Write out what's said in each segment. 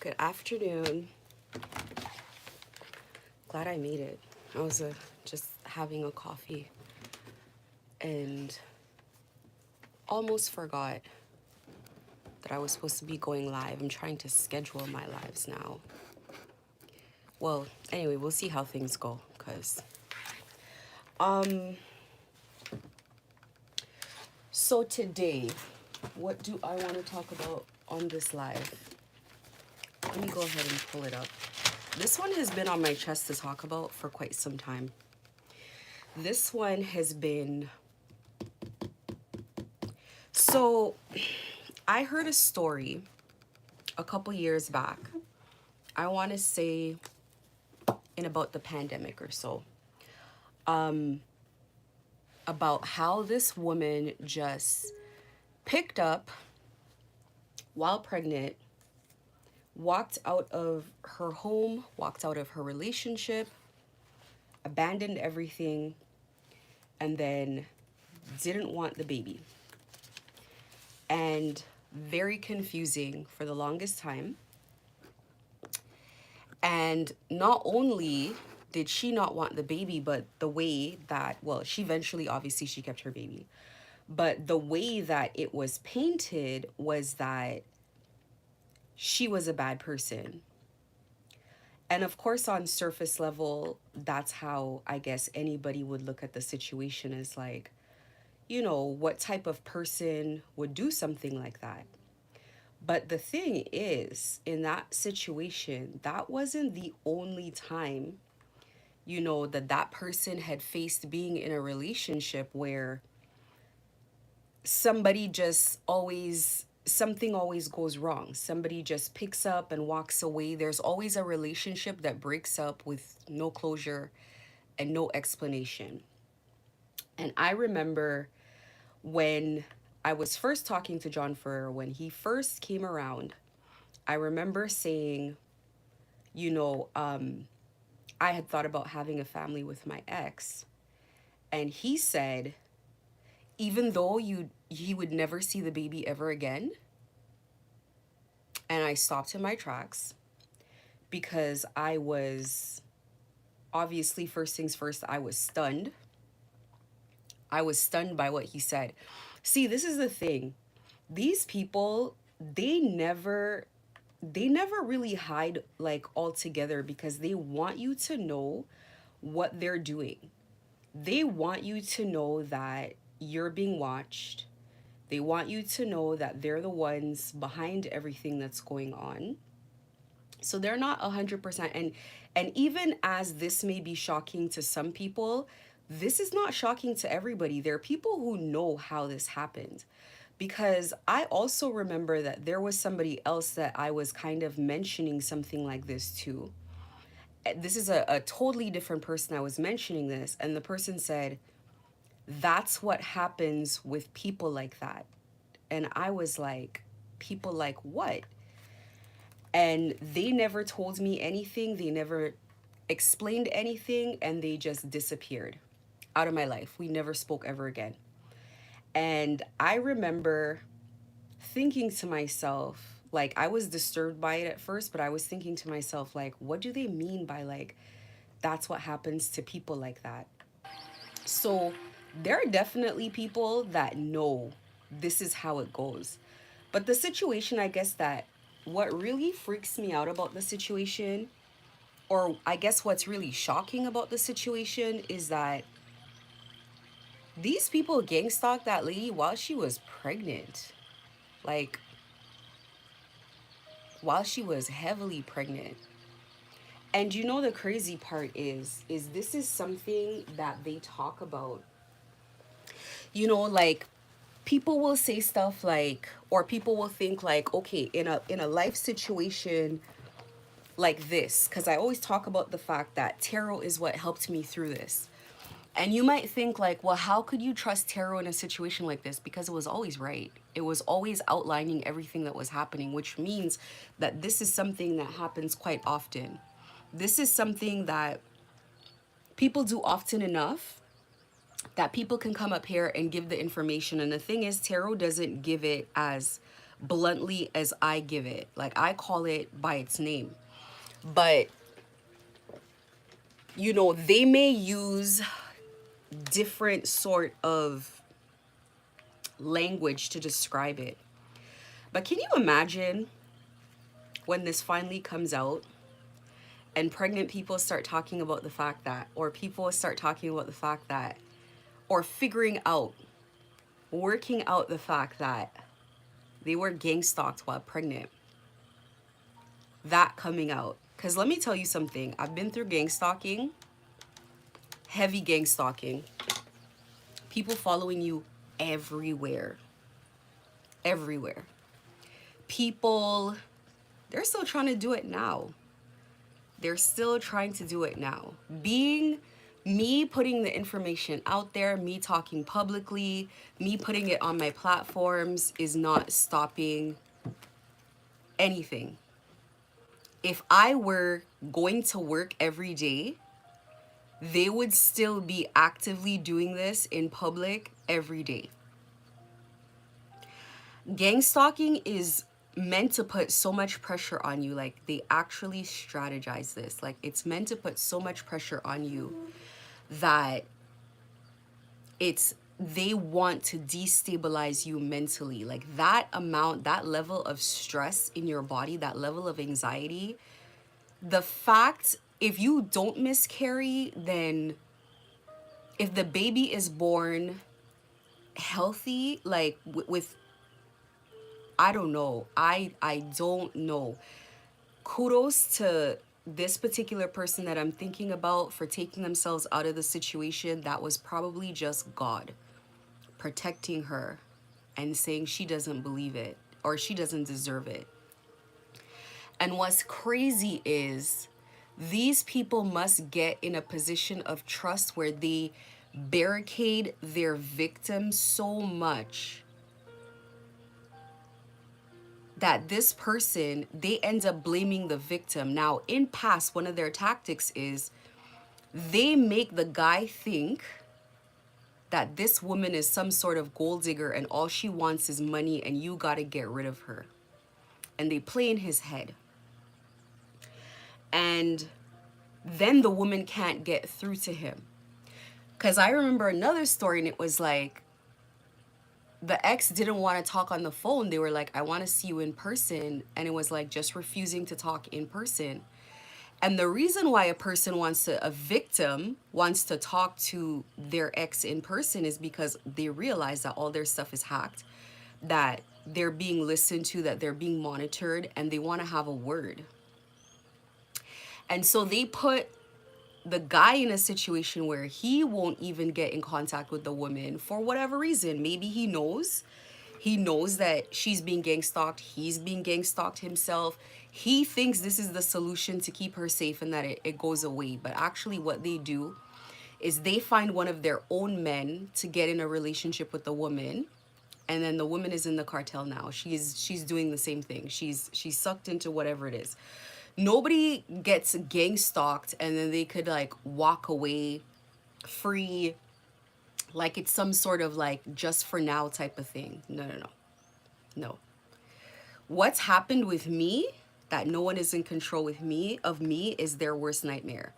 Good afternoon. Glad I made it. I was just having a coffee and almost forgot that I was supposed to be going live. I'm trying to schedule my lives now. Well, anyway, we'll see how things go, cause so today, what do I want to talk about on this live? Let me go ahead and pull it up. This one has been on my chest to talk about for quite some time. This one has been... So, I heard a story a couple years back. I want to say in about the pandemic or so. About how this woman just picked up while pregnant, walked out of her home, walked out of her relationship, abandoned everything, and then didn't want the baby. And very confusing for the longest time. And not only did she not want the baby, but the way that, well, she eventually, obviously, she kept her baby. But the way that it was painted was that she was a bad person. And of course, on surface level, that's how I guess anybody would look at the situation, as like, you know, what type of person would do something like that? But the thing is, in that situation, that wasn't the only time, you know, that person had faced being in a relationship where somebody just always, something always goes wrong. Somebody just picks up and walks away. There's always a relationship that breaks up with no closure and no explanation. And I remember when I was first talking to John Ferrer, when he first came around, I remember saying, you know, I had thought about having a family with my ex. And he said, even though he would never see the baby ever again. And I stopped in my tracks because I was, obviously, first things first, I was stunned. I was stunned by what he said. See, this is the thing. These people, they never really hide like altogether, because they want you to know what they're doing. They want you to know that you're being watched. They want you to know that they're the ones behind everything that's going on. So they're not 100%. And even as this may be shocking to some people, this is not shocking to everybody. There are people who know how this happened. Because I also remember that there was somebody else that I was kind of mentioning something like this to. This is a totally different person I was mentioning this. And the person said, that's what happens with people like that. And I was like, people like what? And they never told me anything. They never explained anything. And they just disappeared out of my life. We never spoke ever again. And I remember thinking to myself, like, I was disturbed by it at first, but I was thinking to myself, like, what do they mean by, like, that's what happens to people like that? So there are definitely people that know this is how it goes. But the situation, I guess, that what really freaks me out about the situation, or I guess what's really shocking about the situation, is that these people gang stalked that lady while she was pregnant. Like, while she was heavily pregnant. And you know the crazy part is this is something that they talk about. You know, like, people will say stuff like, or people will think like, okay, in a life situation like this, because I always talk about the fact that tarot is what helped me through this. And you might think like, well, how could you trust tarot in a situation like this? Because it was always right. It was always outlining everything that was happening, which means that this is something that happens quite often. This is something that people do often enough that people can come up here and give the information. And the thing is, tarot doesn't give it as bluntly as I give it. Like, I call it by its name. But, you know, they may use different sort of language to describe it. But can you imagine when this finally comes out and pregnant people start talking about the fact that, or people start talking about the fact that, or figuring out, working out the fact that they were gang stalked while pregnant? That coming out. Because let me tell you something. I've been through gang stalking, heavy gang stalking. People following you everywhere. Everywhere. People, they're still trying to do it now. They're still trying to do it now. Being me putting the information out there, me talking publicly, me putting it on my platforms is not stopping anything. If I were going to work every day, they would still be actively doing this in public every day. Gang stalking is meant to put so much pressure on you. Like, they actually strategize this. Like, it's meant to put so much pressure on you that they want to destabilize you mentally. Like, that amount, that level of stress in your body, that level of anxiety, the fact, if you don't miscarry, then if the baby is born healthy, like with I don't know, I don't know. Kudos to this particular person that I'm thinking about for taking themselves out of the situation. That was probably just God protecting her and saying she doesn't believe it or she doesn't deserve it. And what's crazy is these people must get in a position of trust where they barricade their victim so much that this person, they end up blaming the victim. Now, in past, one of their tactics is they make the guy think that this woman is some sort of gold digger and all she wants is money and you got to get rid of her. And they play in his head. And then the woman can't get through to him. Because I remember another story and it was like, the ex didn't want to talk on the phone. They were like, I want to see you in person. And it was like just refusing to talk in person. And the reason why a victim wants to talk to their ex in person is because they realize that all their stuff is hacked, that they're being listened to, that they're being monitored, and they want to have a word. And so they put the guy in a situation where he won't even get in contact with the woman for whatever reason. Maybe he knows that she's being gang stalked. He's being gang stalked himself. He thinks this is the solution to keep her safe and that it goes away. But actually what they do is they find one of their own men to get in a relationship with the woman. And then the woman is in the cartel now. She's doing the same thing. She's sucked into whatever it is. Nobody gets gang stalked and then they could like walk away free, like it's some sort of like just for now type of thing. No. What's happened with me that no one is in control with me is their worst nightmare.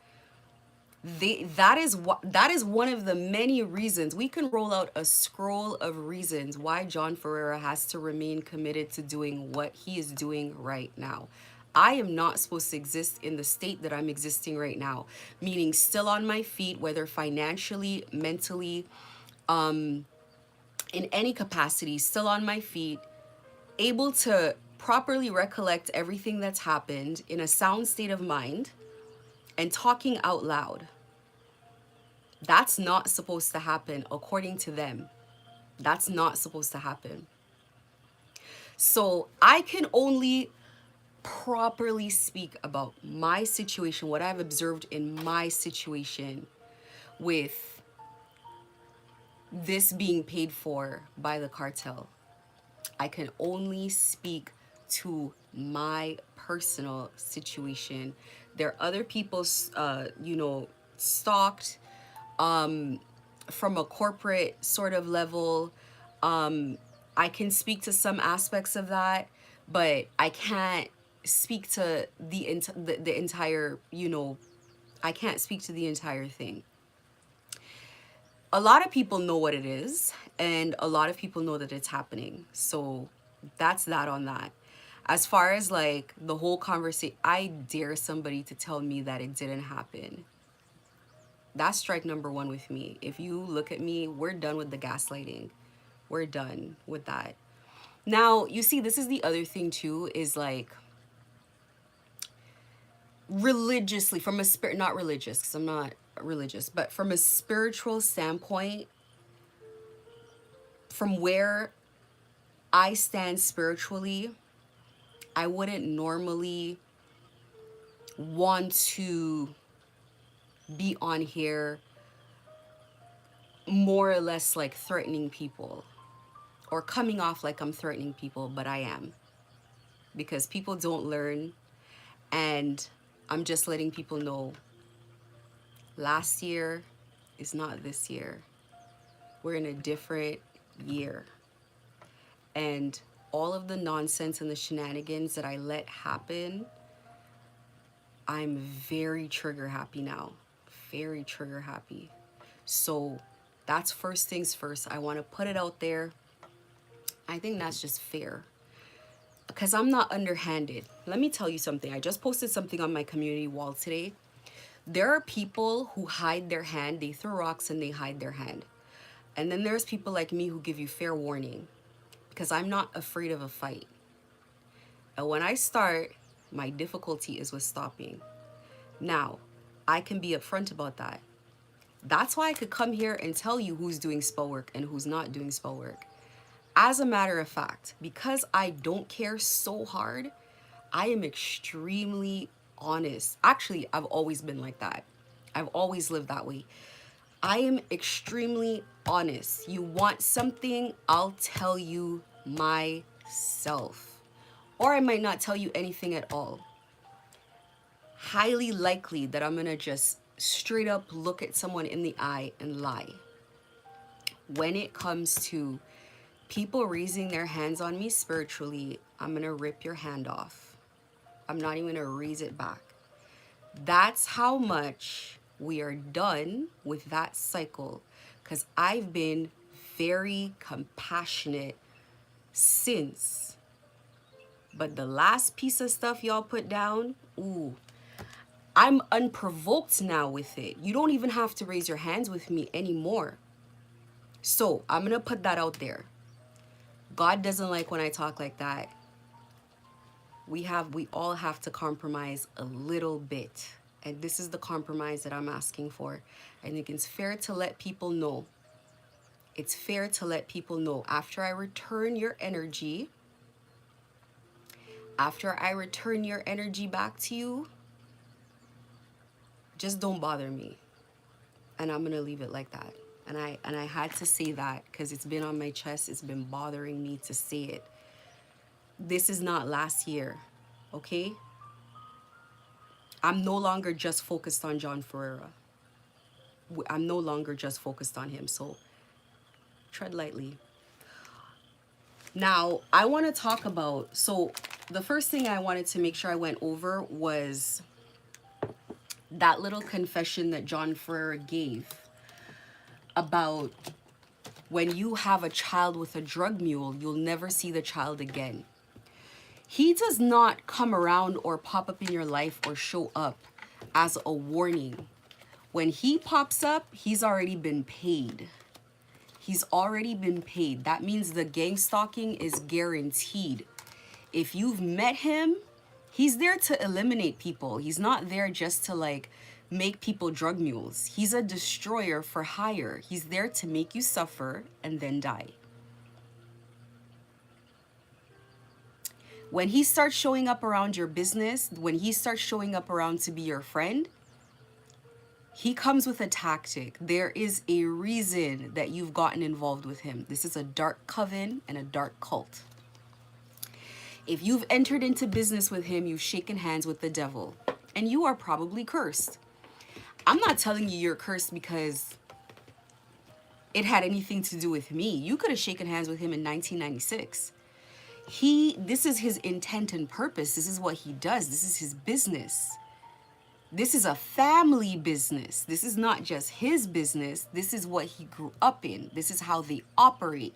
That is one of the many reasons we can roll out a scroll of reasons why John Ferreira has to remain committed to doing what he is doing right now. I am not supposed to exist in the state that I'm existing right now, meaning still on my feet, whether financially, mentally, in any capacity, still on my feet, able to properly recollect everything that's happened in a sound state of mind and talking out loud. That's not supposed to happen according to them. That's not supposed to happen. So I can only properly speak about my situation, what I've observed in my situation with this being paid for by the cartel. I can only speak to my personal situation. There are other people, stalked from a corporate sort of level. I can speak to some aspects of that, but I can't speak to the entire, you know, I can't speak to the entire thing. A lot of people know what it is, and a lot of people know that it's happening. So that's that on that. As far as like the whole conversation, I dare somebody to tell me that it didn't happen. That's strike number one with me. If you look at me, we're done with the gaslighting. We're done with that. Now, you see, this is the other thing too, is like religiously, from a spirit, not religious, because I'm not religious, but from a spiritual standpoint, from where I stand spiritually, I wouldn't normally want to be on here more or less like threatening people or coming off like I'm threatening people, but I am, because people don't learn. And I'm just letting people know last year is not this year. We're in a different year. And all of the nonsense and the shenanigans that I let happen, I'm very trigger happy now. Very trigger happy. So that's first things first. I want to put it out there. I think that's just fair, because I'm not underhanded. Let me tell you something. I just posted something on my community wall today. There are people who hide their hand. They throw rocks and they hide their hand. And then there's people like me who give you fair warning, because I'm not afraid of a fight. And when I start, my difficulty is with stopping. Now, I can be upfront about that. That's why I could come here and tell you who's doing spell work and who's not doing spell work. As a matter of fact, because I don't care so hard, I am extremely honest. Actually, I've always been like that. I've always lived that way. I am extremely honest. You want something, I'll tell you myself. Or I might not tell you anything at all. Highly likely that I'm gonna just straight up look at someone in the eye and lie. When it comes to people raising their hands on me spiritually, I'm gonna rip your hand off. I'm not even gonna raise it back. That's how much we are done with that cycle, because I've been very compassionate since. But the last piece of stuff y'all put down, ooh, I'm unprovoked now with it. You don't even have to raise your hands with me anymore. So I'm gonna put that out there. God doesn't like when I talk like that. We all have to compromise a little bit. And this is the compromise that I'm asking for. I think it's fair to let people know. It's fair to let people know after I return your energy, back to you, just don't bother me. And I'm gonna leave it like that. And I had to say that because it's been on my chest. It's been bothering me to say it. This is not last year, okay? I'm no longer just focused on John Ferreira. I'm no longer just focused on him, so tread lightly. Now, I want to talk about, so the first thing I wanted to make sure I went over was that little confession that John Ferreira gave about when you have a child with a drug mule, you'll never see the child again. He does not come around or pop up in your life or show up as a warning. When he pops up, he's already been paid. He's already been paid. That means the gang stalking is guaranteed. If you've met him, he's there to eliminate people. He's not there just to like make people drug mules. He's a destroyer for hire. He's there to make you suffer and then die. When he starts showing up around your business, when he starts showing up around to be your friend, he comes with a tactic. There is a reason that you've gotten involved with him. This is a dark coven and a dark cult. If you've entered into business with him, you've shaken hands with the devil, and you are probably cursed. I'm not telling you you're cursed because it had anything to do with me. You could have shaken hands with him in 1996. This is his intent and purpose. This is what he does. This is his business. This is a family business. This is not just his business. This is what he grew up in. This is how they operate.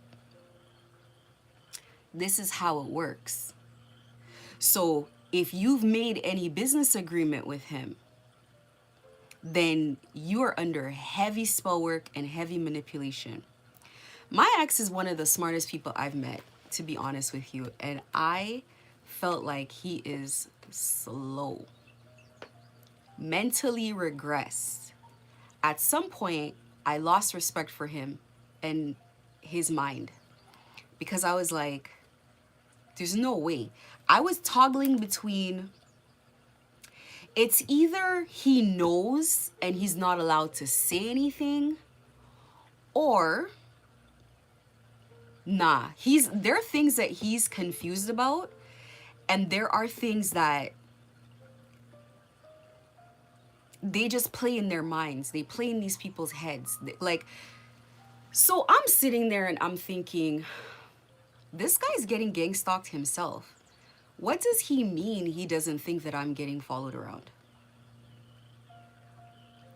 This is how it works. So if you've made any business agreement with him, then you are under heavy spell work and heavy manipulation. My ex is one of the smartest people I've met, to be honest with you, and I felt like he is slow, mentally regressed. At some point, I lost respect for him and his mind because I was like, there's no way. I was toggling between, it's either he knows and he's not allowed to say anything, or nah, there are things that he's confused about, and there are things that they just play in their minds. They play in these people's heads. Like, so I'm sitting there and I'm thinking, this guy's getting gang stalked himself. What does he mean he doesn't think that I'm getting followed around?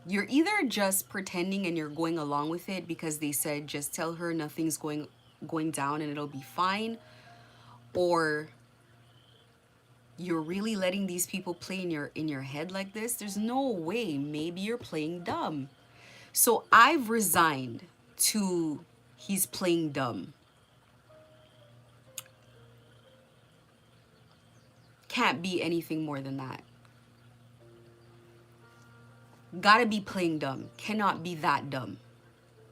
You're either just pretending and you're going along with it because they said just tell her nothing's going down and it'll be fine, or you're really letting these people play in your head like this. There's no way. Maybe you're playing dumb. So I've resigned to he's playing dumb. Can't be anything more than that. Gotta be playing dumb. Cannot be that dumb.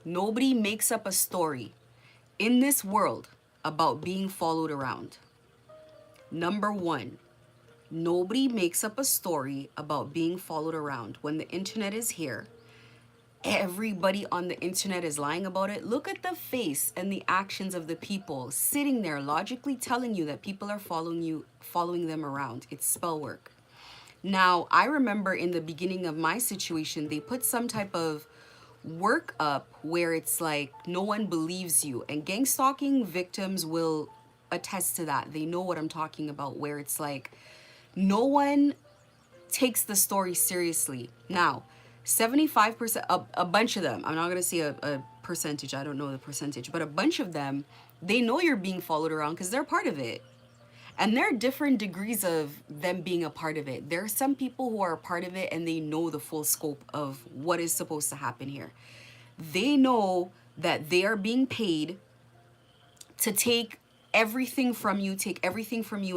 Nobody makes up a story in this world about being followed around. Number one, nobody makes up a story about being followed around. When the internet is here, everybody on the internet is lying about it. Look at the face and the actions of the people sitting there logically telling you that people are following them around. It's spell work. Now, I remember in the beginning of my situation, they put some type of work up where it's like no one believes you, and gang stalking victims will attest to that. They know what I'm talking about, where it's like no one takes the story seriously. Now, 75%, a bunch of them, I'm not going to say a percentage, I don't know the percentage, but a bunch of them, they know you're being followed around because they're part of it. And there are different degrees of them being a part of it. There are some people who are a part of it and they know the full scope of what is supposed to happen here. They know that they are being paid to take everything from you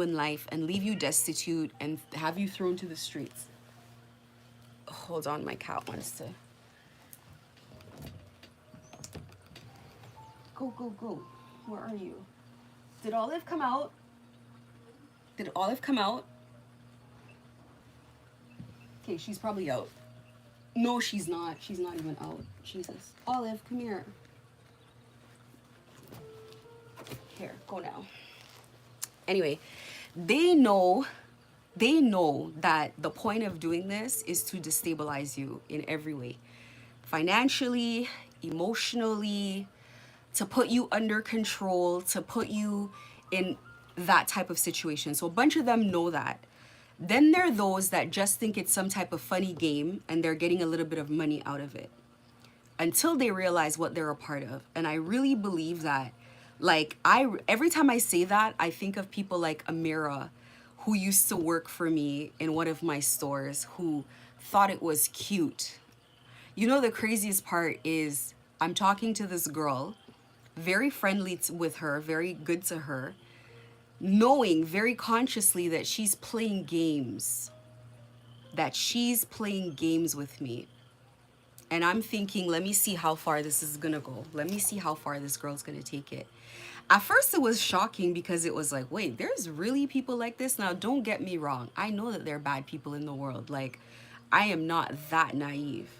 in life and leave you destitute and have you thrown to the streets. Hold on, my cat wants to. Go. Where are you? Did Olive come out? Did Olive come out? Okay, she's probably out. No, she's not. She's not even out. Jesus. Olive, come here. Here, go now. Anyway, they know that the point of doing this is to destabilize you in every way. Financially, emotionally, to put you under control, to put you in that type of situation. So a bunch of them know that. Then there are those that just think it's some type of funny game and they're getting a little bit of money out of it until they realize what they're a part of. And I really believe that, like, every time I say that, I think of people like Amira, who used to work for me in one of my stores, who thought it was cute. You know, the craziest part is I'm talking to this girl, very friendly with her, very good to her, knowing very consciously that she's playing games, with me. And I'm thinking, let me see how far this is gonna go. Let me see how far this girl's gonna take it. At first it was shocking because it was like, wait, there's really people like this? Now, don't get me wrong. I know that there are bad people in the world. Like, I am not that naive.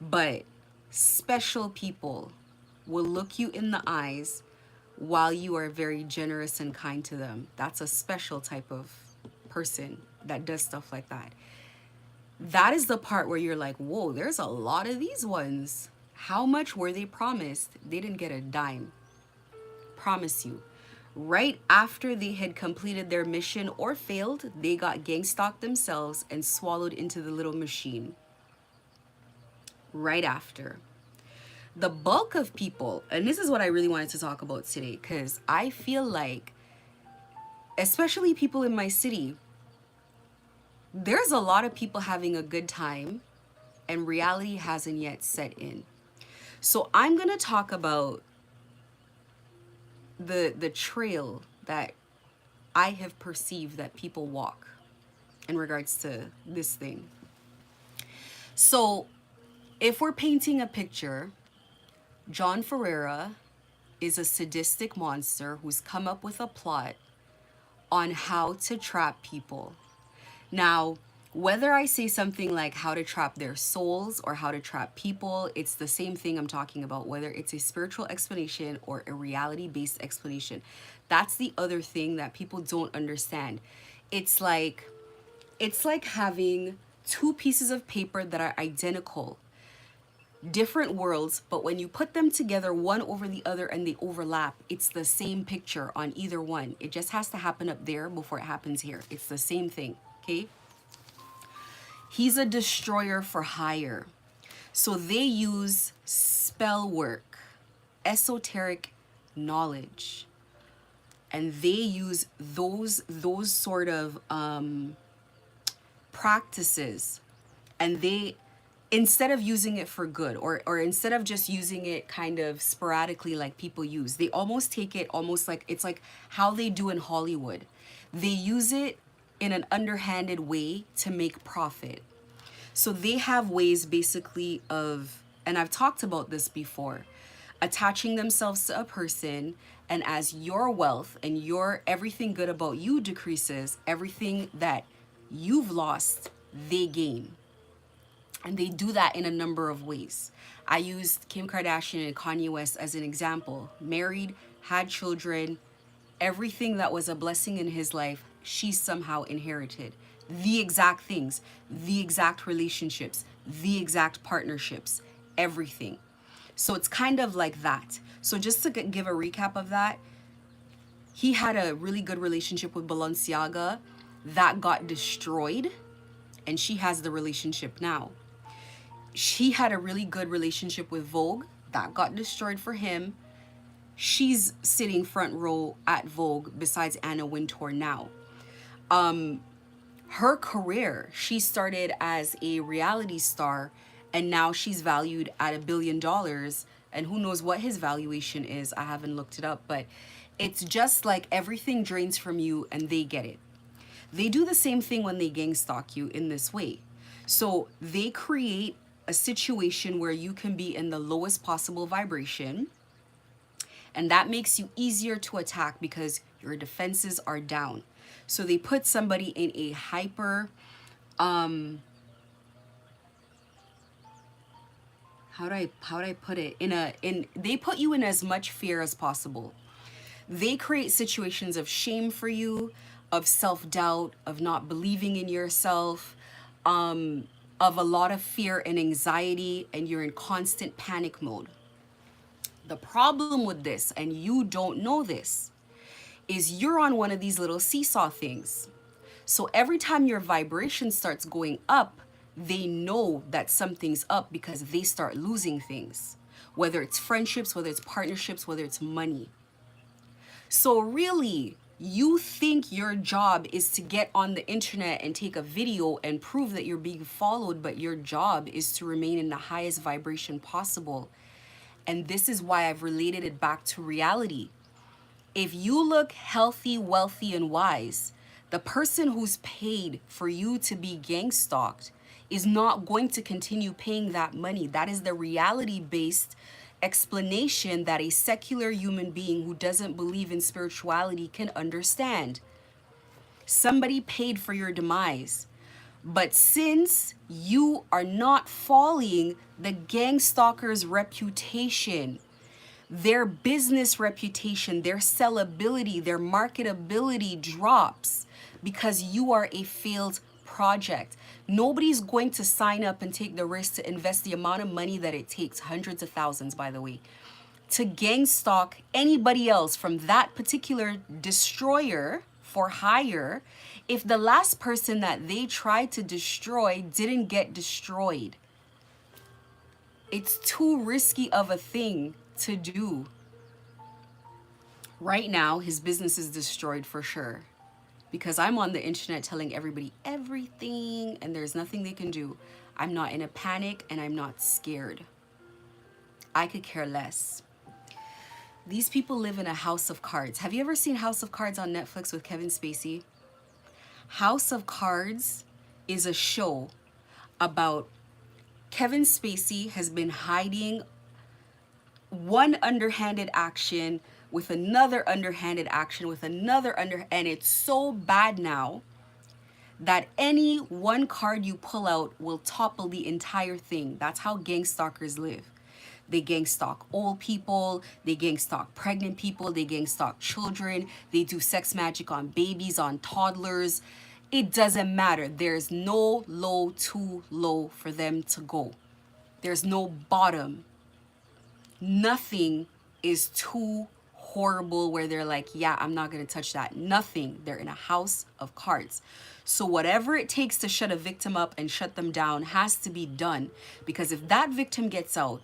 But special people will look you in the eyes while you are very generous and kind to them. That's a special type of person that does stuff like that. That is the part where you're like, whoa, there's a lot of these ones. How much were they promised? They didn't get a dime. Promise you. Right after they had completed their mission or failed, they got gang stalked themselves and swallowed into the little machine. Right after. The bulk of people, and this is what I really wanted to talk about today, because I feel like, especially people in my city, there's a lot of people having a good time and reality hasn't yet set in. So I'm going to talk about the trail that I have perceived that people walk in regards to this thing. So if we're painting a picture, John Ferreira is a sadistic monster who's come up with a plot on how to trap people. Now, whether I say something like how to trap their souls or how to trap people, it's the same thing I'm talking about, whether it's a spiritual explanation or a reality-based explanation. That's the other thing that people don't understand. It's like having two pieces of paper that are identical, different worlds, but when you put them together one over the other and they overlap, it's the same picture on either one. It just has to happen up there before it happens here. It's the same thing, okay? He's a destroyer for hire. So they use spell work, esoteric knowledge, and they use those sort of practices, and they, instead of using it for good, or instead of just using it kind of sporadically like people use, they almost take it almost like, it's like how they do in Hollywood. They use it in an underhanded way to make profit. So they have ways basically of, and I've talked about this before, attaching themselves to a person, and as your wealth and your everything good about you decreases, everything that you've lost, they gain. And they do that in a number of ways. I used Kim Kardashian and Kanye West as an example. Married, had children, everything that was a blessing in his life, she somehow inherited. The exact things, the exact relationships, the exact partnerships, everything. So it's kind of like that. So just to give a recap of that, he had a really good relationship with Balenciaga that got destroyed, and she has the relationship now. She had a really good relationship with Vogue that got destroyed for him. She's sitting front row at Vogue besides Anna Wintour now. Her career, she started as a reality star, and now she's valued at $1 billion, and who knows what his valuation is. I haven't looked it up, but it's just like everything drains from you and they get it. They do the same thing when they gang stalk you in this way. So they create a situation where you can be in the lowest possible vibration, and that makes you easier to attack because your defenses are down. So they put somebody in a hyper, how do I put it? They put you in as much fear as possible. They create situations of shame for you, of self-doubt, of not believing in yourself, of a lot of fear and anxiety, and you're in constant panic mode. The problem with this, and you don't know this, is you're on one of these little seesaw things. So every time your vibration starts going up, they know that something's up because they start losing things, whether it's friendships, whether it's partnerships, whether it's money. So really, you think your job is to get on the internet and take a video and prove that you're being followed, but your job is to remain in the highest vibration possible. And this is why I've related it back to reality. If you look healthy, wealthy, and wise, the person who's paid for you to be gang stalked is not going to continue paying that money. That is the reality-based explanation that a secular human being who doesn't believe in spirituality can understand. Somebody paid for your demise. But since you are not following the gang stalker's reputation, their business reputation, their sellability, their marketability drops because you are a failed project. Nobody's going to sign up and take the risk to invest the amount of money that it takes, hundreds of thousands, by the way, to gang stalk anybody else from that particular destroyer for hire if the last person that they tried to destroy didn't get destroyed. It's too risky of a thing to do. Right now, his business is destroyed for sure, because I'm on the internet telling everybody everything and there's nothing they can do. I'm not in a panic and I'm not scared. I could care less. These people live in a house of cards. Have you ever seen House of Cards on Netflix with Kevin Spacey? House of Cards is a show about Kevin Spacey has been hiding one underhanded action with another underhanded action with another and it's so bad now that any one card you pull out will topple the entire thing. That's how gang stalkers live. They gang stalk old people, they gang stalk pregnant people, they gang stalk children, they do sex magic on babies, on toddlers. It doesn't matter. There's no low too low for them to go. There's no bottom. Nothing is too horrible where they're like, yeah, I'm not going to touch that. Nothing. They're in a house of cards. So whatever it takes to shut a victim up and shut them down has to be done. Because if that victim gets out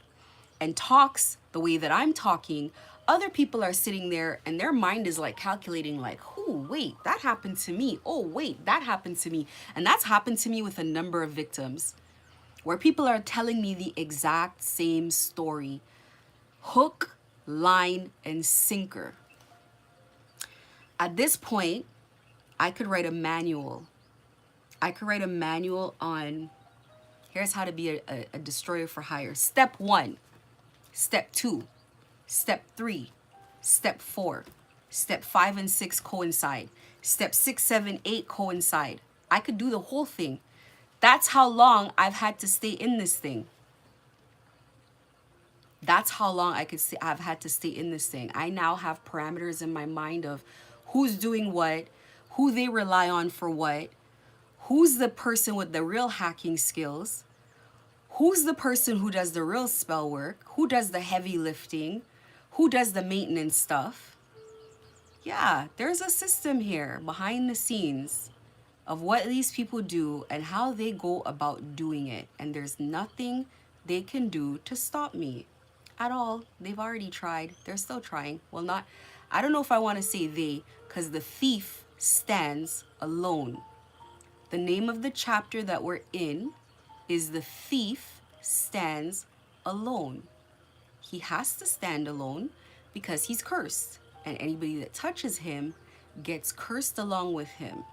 and talks the way that I'm talking, other people are sitting there and their mind is like calculating like, oh, wait, that happened to me. Oh, wait, that happened to me. And that's happened to me with a number of victims where people are telling me the exact same story. Hook, line, and sinker. At this point, I could write a manual. I could write a manual on here's how to be a destroyer for hire. Step 1, step 2, step 3, step 4, step 5 and 6 coincide. Step 6, 7, 8 coincide. I could do the whole thing. That's how long I've had to stay in this thing. That's how long I've had to stay in this thing. I now have parameters in my mind of who's doing what, who they rely on for what, who's the person with the real hacking skills, who's the person who does the real spell work, who does the heavy lifting, who does the maintenance stuff. Yeah, there's a system here behind the scenes of what these people do and how they go about doing it. And there's nothing they can do to stop me at all. They've already tried. They're still trying. Well, not, I don't know if I want to say they, because the thief stands alone. The name of the chapter that we're in is The Thief Stands Alone. He has to stand alone because he's cursed. And anybody that touches him gets cursed along with him.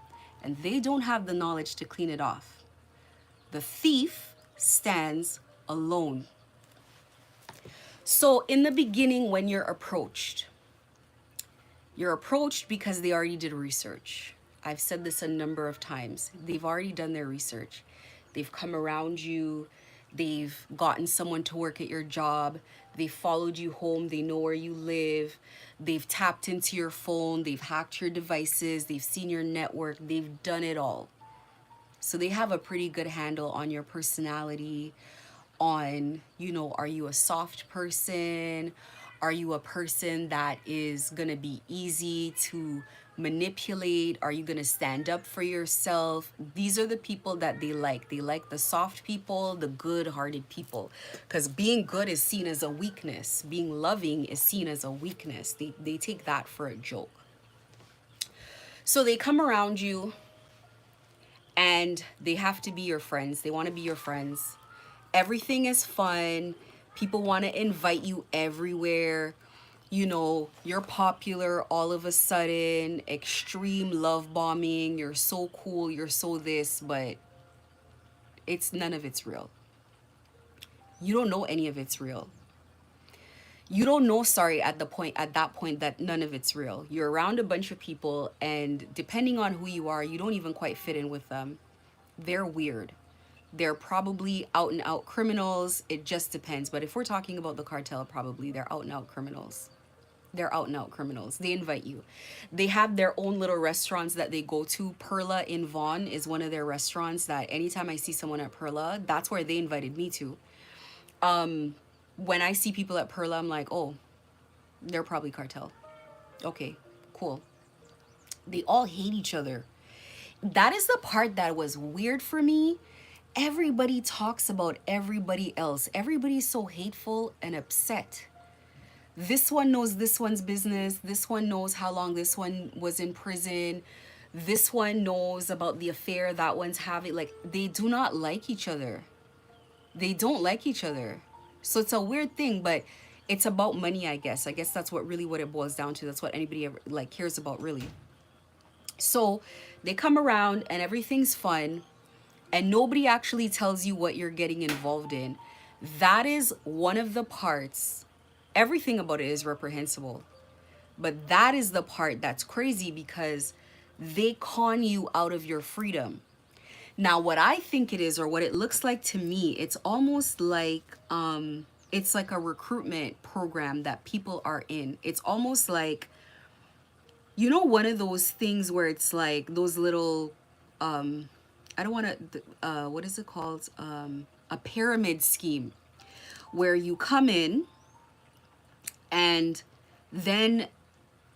And they don't have the knowledge to clean it off. The thief stands alone. So in the beginning, when you're approached because they already did research. I've said this a number of times. They've already done their research. They've come around you. They've gotten someone to work at your job. They followed you home. They know where you live. They've tapped into your phone. They've hacked your devices. They've seen your network. They've done it all. So they have a pretty good handle on your personality, on, you know, are you a soft person? Are you a person that is going to be easy to manipulate? Are you going to stand up for yourself? These are the people that they like. They like the soft people, the good-hearted people. Because being good is seen as a weakness. Being loving is seen as a weakness. They take that for a joke. So they come around you and they have to be your friends. They want to be your friends. Everything is fun. People want to invite you everywhere. You know, you're popular all of a sudden, extreme love bombing. You're so cool. You're so this, but none of it's real. You don't know any of it's real. You don't know, at that point that none of it's real. You're around a bunch of people and depending on who you are, you don't even quite fit in with them. They're weird. They're probably out and out criminals. It just depends. But if we're talking about the cartel, probably they're out and out criminals. They're out and out criminals. They invite you. They have their own little restaurants that they go to. Perla in Vaughan is one of their restaurants that anytime I see someone at Perla, that's where they invited me to. When I see people at Perla, I'm like, oh, they're probably cartel. Okay, cool. They all hate each other. That is the part that was weird for me. Everybody talks about everybody else. Everybody's so hateful and upset. This one knows this one's business. This one knows how long this one was in prison. This one knows about the affair that one's having. Like, they do not like each other. They don't like each other. So it's a weird thing, but it's about money, I guess. I guess that's what it boils down to. That's what anybody ever like cares about, really. So they come around and everything's fun, and nobody actually tells you what you're getting involved in. That is one of the parts. Everything about it is reprehensible. But that is the part that's crazy, because they con you out of your freedom. Now, what I think it is, or what it looks like to me, it's almost like it's like a recruitment program that people are in. It's almost like, you know, one of those things where it's like those little I don't want to what is it called? A pyramid scheme, where you come in, and then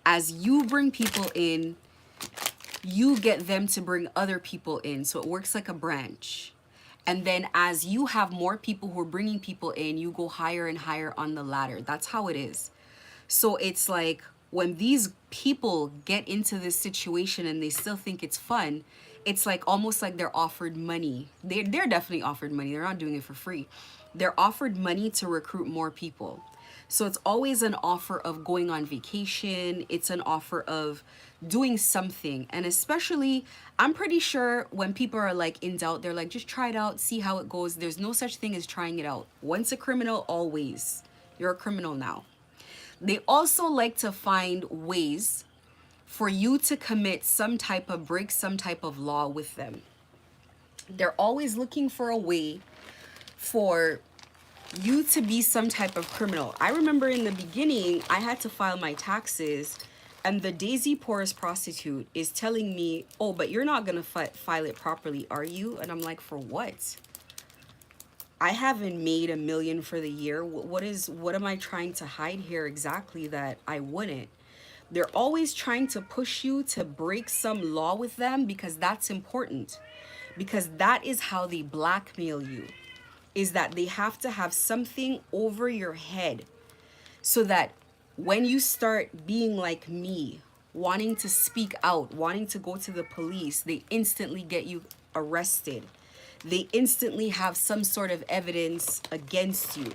as you bring people in, you get them to bring other people in. So it works like a branch. And then as you have more people who are bringing people in, you go higher and higher on the ladder. That's how it is. So it's like when these people get into this situation and they still think it's fun, it's like almost like they're offered money. They're definitely offered money. They're not doing it for free. They're offered money to recruit more people. So it's always an offer of going on vacation. It's an offer of doing something. And especially, I'm pretty sure when people are like in doubt, they're like, just try it out, see how it goes. There's no such thing as trying it out. Once a criminal, always. You're a criminal now. They also like to find ways for you to commit break some type of law with them. They're always looking for a way for you to be some type of criminal. I remember in the beginning, I had to file my taxes, and the Daisy Porous prostitute is telling me, oh, but you're not gonna file it properly, are you? And I'm like, for what? I haven't made $1 million for the year. What am I trying to hide here exactly that I wouldn't? They're always trying to push you to break some law with them, because that's important. Because that is how they blackmail you, is that they have to have something over your head, so that when you start being like me, wanting to speak out, wanting to go to the police, they instantly get you arrested. They instantly have some sort of evidence against you.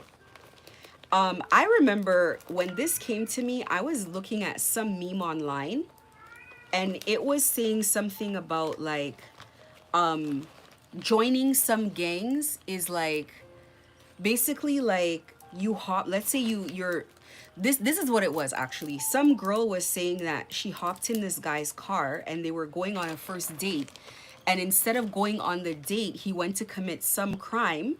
I remember when this came to me, I was looking at some meme online, and it was saying something about like joining some gangs is like basically like you hop, let's say you're this is what it was actually. Some girl was saying that she hopped in this guy's car and they were going on a first date, and instead of going on the date, he went to commit some crime.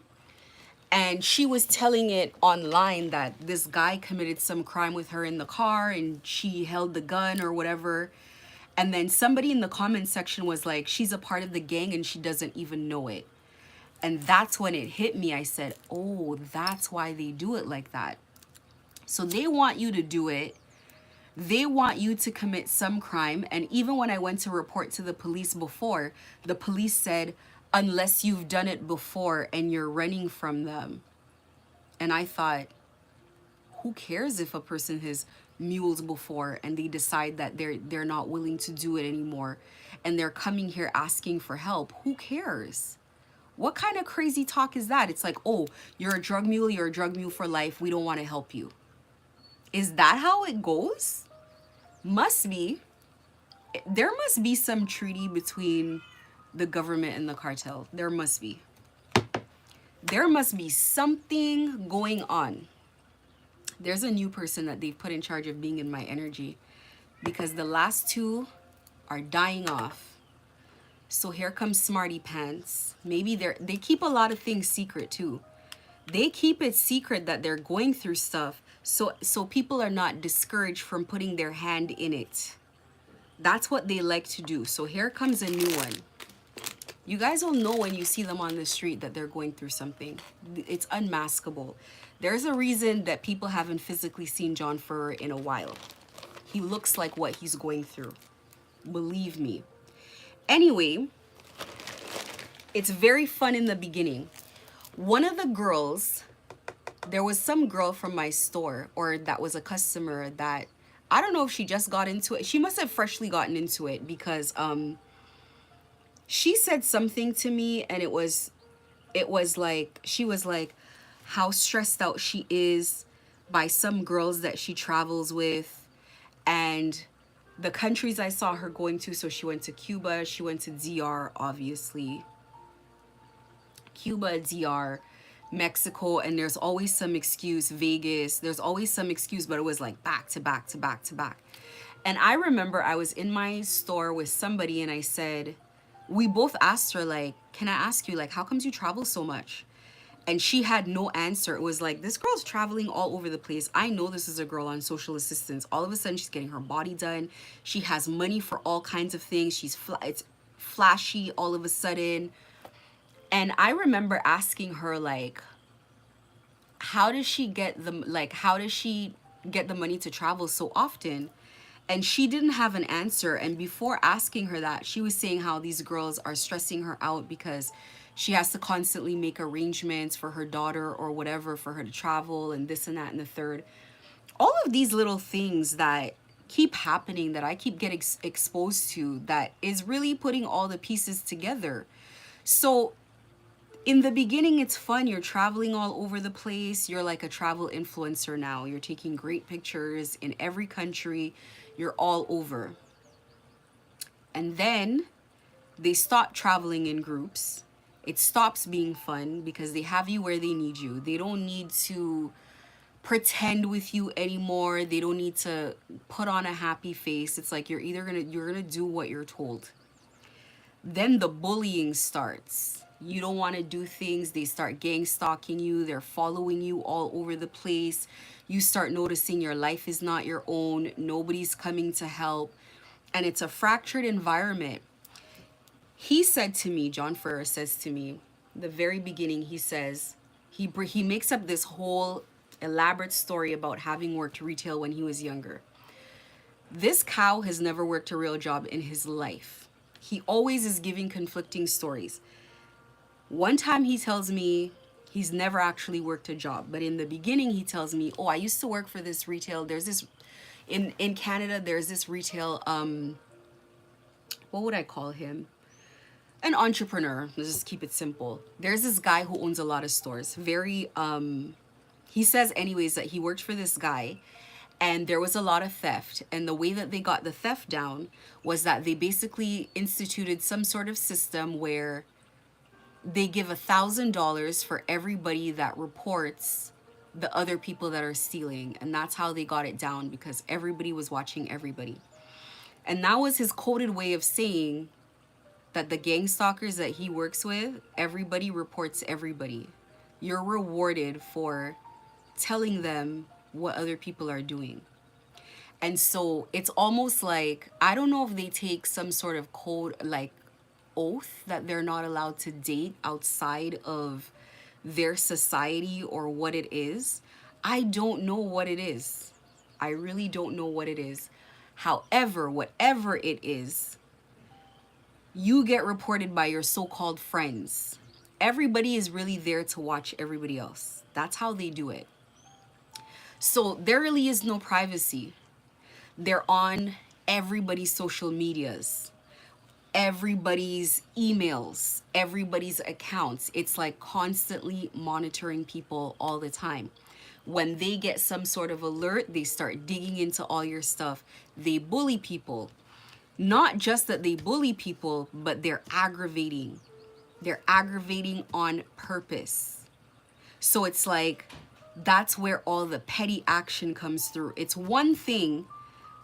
And she was telling it online that this guy committed some crime with her in the car and she held the gun or whatever. And then somebody in the comment section was like, she's a part of the gang and she doesn't even know it. And that's when it hit me. I said, oh, that's why they do it like that. So they want you to do it. They want you to commit some crime. And even when I went to report to the police before, the police said, unless you've done it before and you're running from them. And I thought, who cares if a person has mules before and they decide that they're not willing to do it anymore and they're coming here asking for help? Who cares? What kind of crazy talk is that? It's like, oh, you're a drug mule for life. We don't want to help you. Is that how it goes? Must be. There must be some treaty between the government and the cartel. There must be. There must be something going on. There's a new person that they've put in charge of being in my energy, because the last two are dying off. So here comes Smarty Pants. Maybe they keep a lot of things secret too. They keep it secret that they're going through stuff So people are not discouraged from putting their hand in it. That's what they like to do. So here comes a new one. You guys will know when you see them on the street that they're going through something. It's unmaskable. There's a reason that people haven't physically seen John Ferrer in a while. He looks like what he's going through. Believe me. Anyway, it's very fun in the beginning. One of the girls, there was some girl from my store, or that was a customer that, I don't know if she just got into it. She must have freshly gotten into it because she said something to me, and it was like, she was like how stressed out she is by some girls that she travels with, and the countries I saw her going to. So she went to Cuba, she went to DR, obviously. Cuba, DR, Mexico, and there's always some excuse. Vegas, there's always some excuse, but it was like back to back to back to back. And I remember I was in my store with somebody, and I said, we both asked her, like, can I ask you, like, how comes you travel so much? And she had no answer. It was like, this girl's traveling all over the place. I know this is a girl on social assistance. All of a sudden, she's getting her body done. She has money for all kinds of things. It's flashy all of a sudden. And I remember asking her, like, how does she get the money to travel so often? And she didn't have an answer. And before asking her that, she was saying how these girls are stressing her out because she has to constantly make arrangements for her daughter or whatever for her to travel, and this and that and the third. All of these little things that keep happening, that I keep getting exposed to, that is really putting all the pieces together. So in the beginning, it's fun. You're traveling all over the place. You're like a travel influencer now. You're taking great pictures in every country. You're all over. And then they stop traveling in groups. It stops being fun because they have you where they need you. They don't need to pretend with you anymore. They don't need to put on a happy face. It's like you're gonna do what you're told. Then the bullying starts. You don't want to do things. They start gang stalking you. They're following you all over the place. You start noticing your life is not your own. Nobody's coming to help. And it's a fractured environment. He said to me, John Ferrer says to me, the very beginning, he says, he makes up this whole elaborate story about having worked retail when he was younger. This cow has never worked a real job in his life. He always is giving conflicting stories. One time he tells me he's never actually worked a job, but in the beginning he tells me, oh, I used to work for this retail. There's this, in Canada, there's this retail, what would I call him? An entrepreneur. Let's just keep it simple. There's this guy who owns a lot of stores. He says anyways that he worked for this guy, and there was a lot of theft. And the way that they got the theft down was that they basically instituted some sort of system where they give $1,000 for everybody that reports the other people that are stealing. And that's how they got it down, because everybody was watching everybody. And that was his coded way of saying that the gang stalkers that he works with, everybody reports everybody. You're rewarded for telling them what other people are doing. And so it's almost like, I don't know if they take some sort of code, like oath, that they're not allowed to date outside of their society, or what it is. I don't know what it is. I really don't know what it is. However, whatever it is, you get reported by your so-called friends. Everybody is really there to watch everybody else. That's how they do it. So there really is no privacy. They're on everybody's social medias, everybody's emails, everybody's accounts. It's like constantly monitoring people all the time. When they get some sort of alert, they start digging into all your stuff. They bully people. Not just that they bully people, but they're aggravating. They're aggravating on purpose. So it's like, that's where all the petty action comes through. It's one thing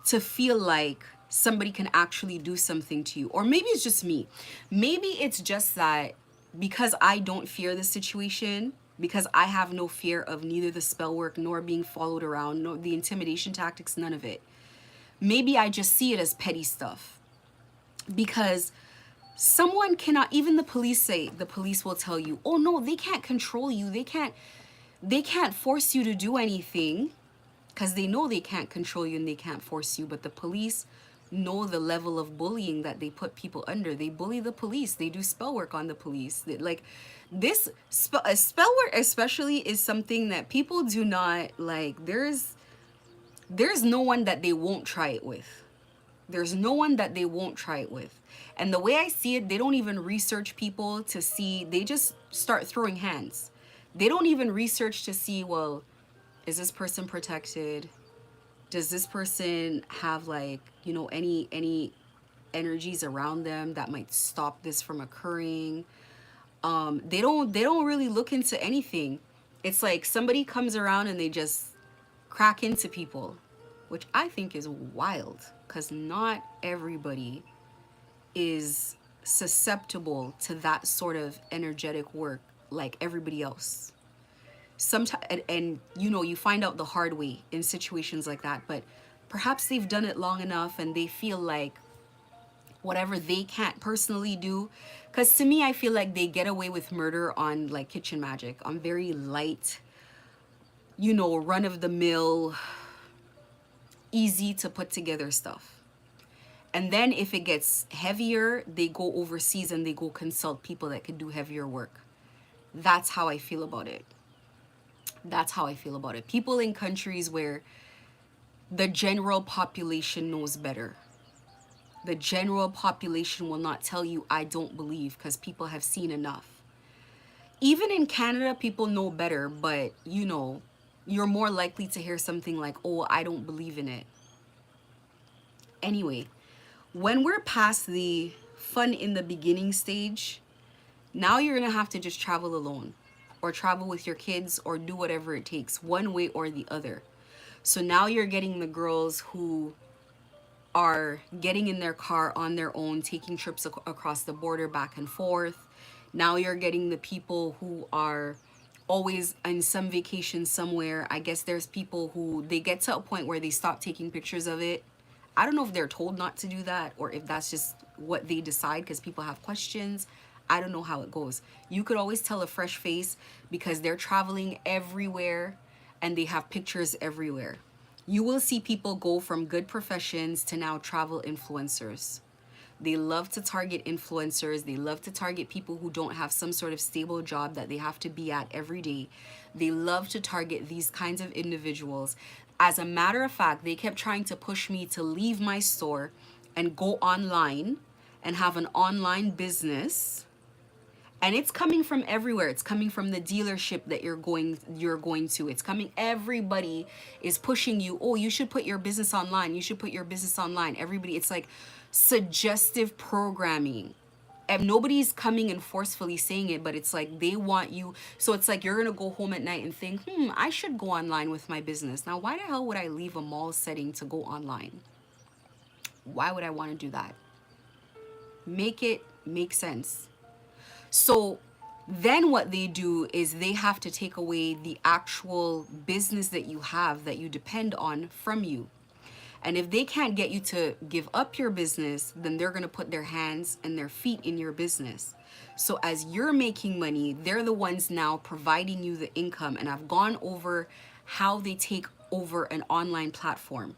to feel like somebody can actually do something to you. Or maybe it's just me. Maybe it's just that because I don't fear the situation, because I have no fear of neither the spell work nor being followed around, nor the intimidation tactics, none of it. Maybe I just see it as petty stuff because someone cannot, even the police say, the police will tell you, oh no, they can't control you. They can't force you to do anything because they know they can't control you and they can't force you. But the police know the level of bullying that they put people under. They bully the police. They do spell work on the police. Like this spell work especially is something that people do not like. There's no one that they won't try it with. There's no one that they won't try it with. And the way I see it, they don't even research people to see, they just start throwing hands. They don't even research to see, well, is this person protected? Does this person have like, any energies around them that might stop this from occurring? They don't really look into anything. It's like somebody comes around and they just crack into people, which I think is wild because not everybody is susceptible to that sort of energetic work like everybody else. Sometimes, and you find out the hard way in situations like that, but perhaps they've done it long enough and they feel like whatever they can't personally do, because to me I feel like they get away with murder on like kitchen magic, on very light, run of the mill, easy to put together stuff. And then if it gets heavier, they go overseas and they go consult people that can do heavier work. That's how I feel about it. That's how I feel about it. People in countries where the general population knows better. The general population will not tell you, I don't believe, because people have seen enough. Even in Canada, people know better, but you're more likely to hear something like, oh, I don't believe in it. Anyway, when we're past the fun in the beginning stage, now you're gonna have to just travel alone or travel with your kids or do whatever it takes, one way or the other. So now you're getting the girls who are getting in their car on their own, taking trips across the border back and forth. Now you're getting the people who are always on some vacation somewhere. I guess there's people who they get to a point where they stop taking pictures of it. I don't know if they're told not to do that or if that's just what they decide because people have questions. I don't know how it goes. You could always tell a fresh face because they're traveling everywhere and they have pictures everywhere. You will see people go from good professions to now travel influencers. They love to target influencers. They love to target people who don't have some sort of stable job that they have to be at every day. They love to target these kinds of individuals. As a matter of fact, they kept trying to push me to leave my store and go online and have an online business. And it's coming from everywhere. It's coming from the dealership that you're going to. It's coming, everybody is pushing you. Oh, you should put your business online. You should put your business online. Everybody, it's like suggestive programming. And nobody's coming and forcefully saying it, but it's like they want you. So it's like you're going to go home at night and think, I should go online with my business. Now, why the hell would I leave a mall setting to go online? Why would I want to do that? Make it make sense. So then what they do is they have to take away the actual business that you have that you depend on from you. And if they can't get you to give up your business, then they're going to put their hands and their feet in your business. So as you're making money, they're the ones now providing you the income. And I've gone over how they take over an online platform.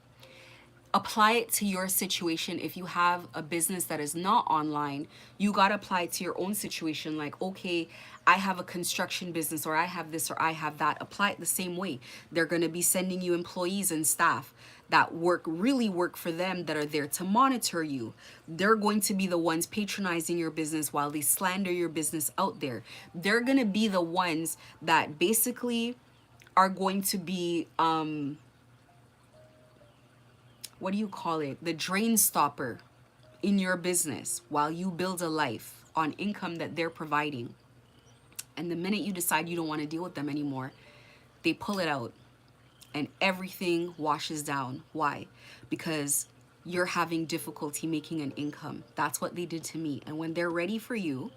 Apply it to your situation. If you have a business that is not online, you got to apply it to your own situation. Like, okay, I have a construction business, or I have this, or I have that. Apply it the same way. They're going to be sending you employees and staff that really work for them, that are there to monitor you. They're going to be the ones patronizing your business while they slander your business out there. They're going to be the ones that basically are going to be, what do you call it? The drain stopper in your business while you build a life on income that they're providing. And the minute you decide you don't want to deal with them anymore, they pull it out and everything washes down. Why? Because you're having difficulty making an income. That's what they did to me. And when they're ready for you,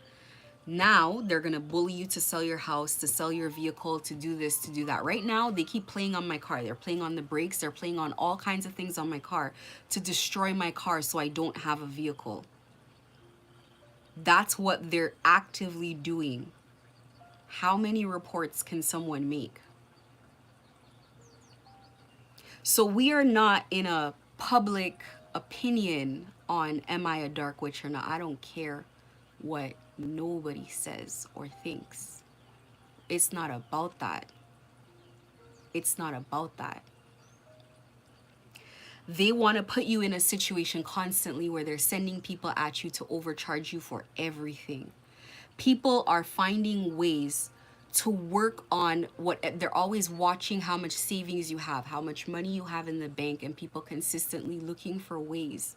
Now they're gonna bully you to sell your house, to sell your vehicle, to do this, to do that. Right now, they keep playing on my car. They're playing on the brakes. They're playing on all kinds of things on my car to destroy my car so I don't have a vehicle. That's what they're actively doing. How many reports can someone make? So we are not in a public opinion on am I a dark witch or not. I don't care what nobody says or thinks. It's not about that. It's not about that. They want to put you in a situation constantly where they're sending people at you to overcharge you for everything. People are finding ways to work on what they're always watching, how much savings you have, how much money you have in the bank, and people consistently looking for ways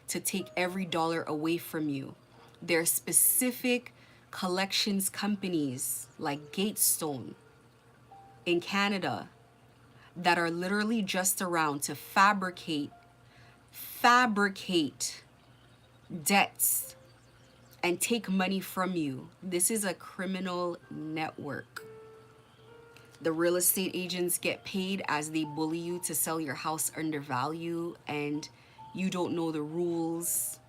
to take every dollar away from you. There are specific collections companies like Gatestone in Canada that are literally just around to fabricate debts and take money from you. This is a criminal network. The real estate agents get paid as they bully you to sell your house under value, and you don't know the rules,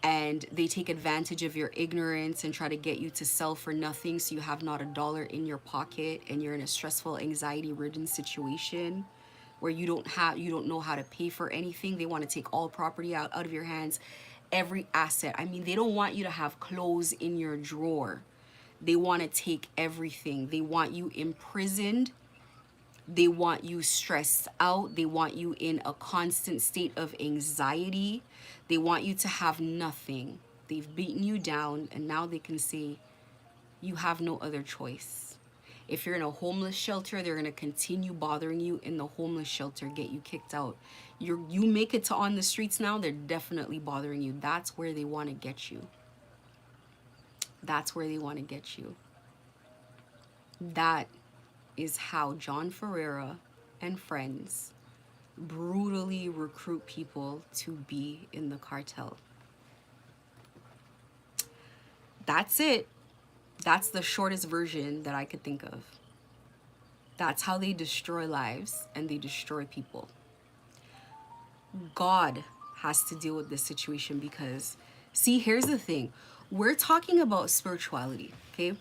and they take advantage of your ignorance and try to get you to sell for nothing, so you have not a dollar in your pocket and you're in a stressful, anxiety-ridden situation where you don't know how to pay for anything. They want to take all property out of your hands, every asset. I mean, they don't want you to have clothes in your drawer. They want to take everything. They want you imprisoned. They want you stressed out. They want you in a constant state of anxiety. They want you to have nothing. They've beaten you down, and now they can say you have no other choice. If you're in a homeless shelter, they're going to continue bothering you in the homeless shelter, get you kicked out. You make it to on the streets now, they're definitely bothering you. That's where they want to get you. That's where they want to get you. That is how John Ferreira and friends brutally recruit people to be in the cartel. That's it. That's the shortest version that I could think of. That's how they destroy lives and they destroy people. God has to deal with this situation because, see, here's the thing. We're talking about spirituality, okay?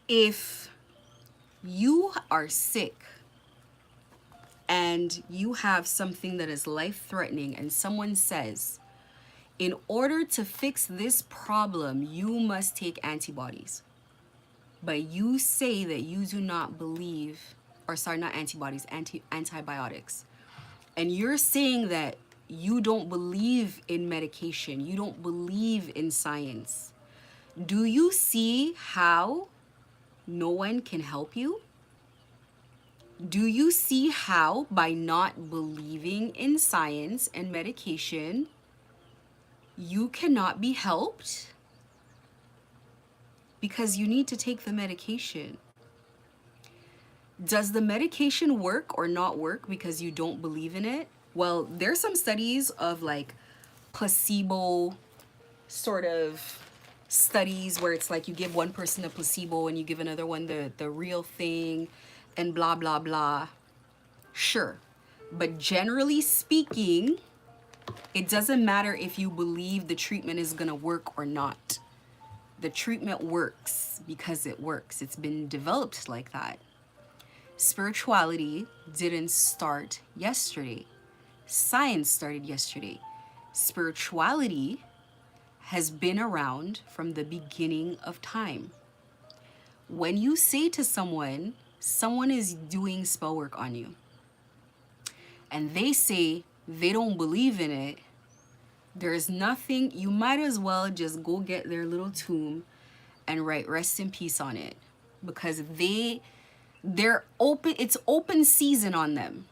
If you are sick and you have something that is life-threatening and someone says, in order to fix this problem, you must take antibodies. But you say that you do not believe, or sorry, not antibodies, antibiotics. And you're saying that you don't believe in medication, you don't believe in science. Do you see how no one can help you? Do you see how by not believing in science and medication, you cannot be helped? Because you need to take the medication. Does the medication work or not work because you don't believe in it? Well, there's some studies of like placebo sort of studies where it's like you give one person a placebo and you give another one the real thing and blah, blah, blah. Sure. But generally speaking, it doesn't matter if you believe the treatment is going to work or not. The treatment works because it works. It's been developed like that. Spirituality didn't start yesterday. Science started yesterday. Spirituality has been around from the beginning of time. When you say to someone is doing spell work on you, and they say they don't believe in it, there's nothing, you might as well just go get their little tomb and write rest in peace on it, because they're open, it's open season on them.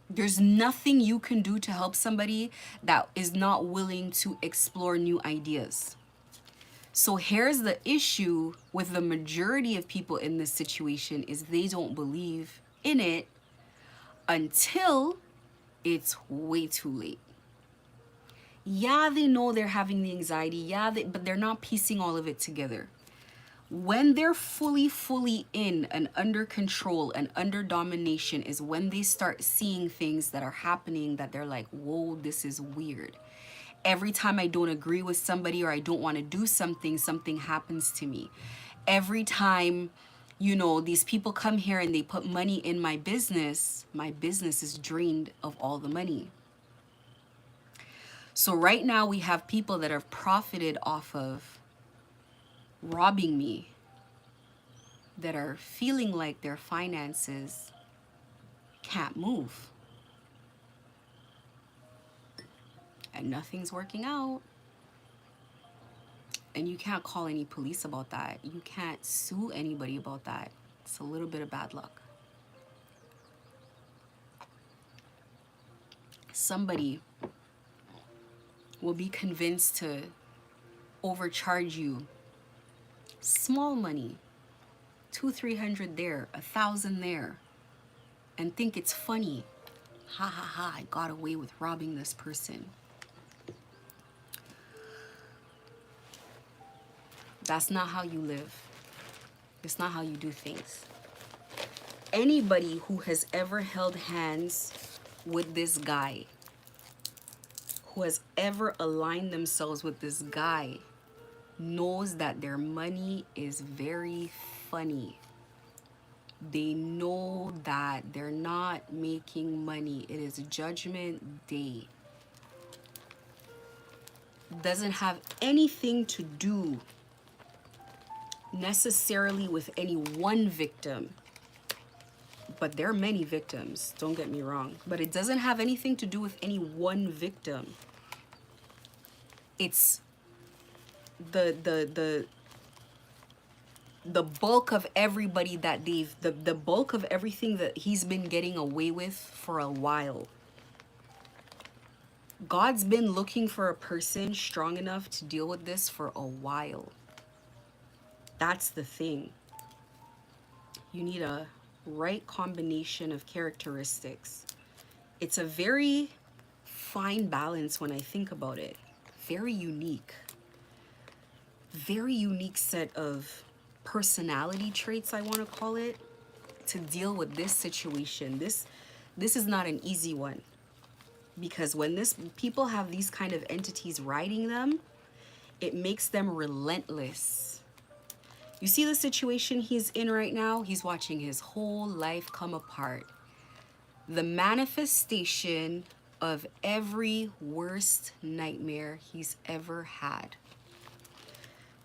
There's nothing you can do to help somebody that is not willing to explore new ideas. So here's the issue with the majority of people in this situation is they don't believe in it until it's way too late. Yeah, they know they're having the anxiety. Yeah, but they're not piecing all of it together. When they're fully in and under control and under domination is when they start seeing things that are happening that they're like, whoa, this is weird. Every time I don't agree with somebody or I don't want to do something, something happens to me. Every time, these people come here and they put money in my business is drained of all the money. So right now we have people that have profited off of robbing me, that are feeling like their finances can't move and nothing's working out. And you can't call any police about that. You can't sue anybody about that. It's a little bit of bad luck. Somebody will be convinced to overcharge you small money, 200-300 there, 1,000 there, and think it's funny. Ha ha ha, I got away with robbing this person. That's not how you live. It's not how you do things. Anybody who has ever held hands with this guy, who has ever aligned themselves with this guy, knows that their money is very funny. They know that they're not making money. It is Judgment Day. Doesn't have anything to do necessarily with any one victim. But there are many victims, don't get me wrong. But it doesn't have anything to do with any one victim. It's the bulk of everybody that the bulk of everything that he's been getting away with for a while. God's been looking for a person strong enough to deal with this for a while. That's the thing. You need a right combination of characteristics. It's a very fine balance when I think about it. Very unique set of personality traits, I want to call it, to deal with this situation. This is not an easy one, because when people have these kind of entities riding them, it makes them relentless. You see the situation he's in right now? He's watching his whole life come apart. The manifestation of every worst nightmare he's ever had.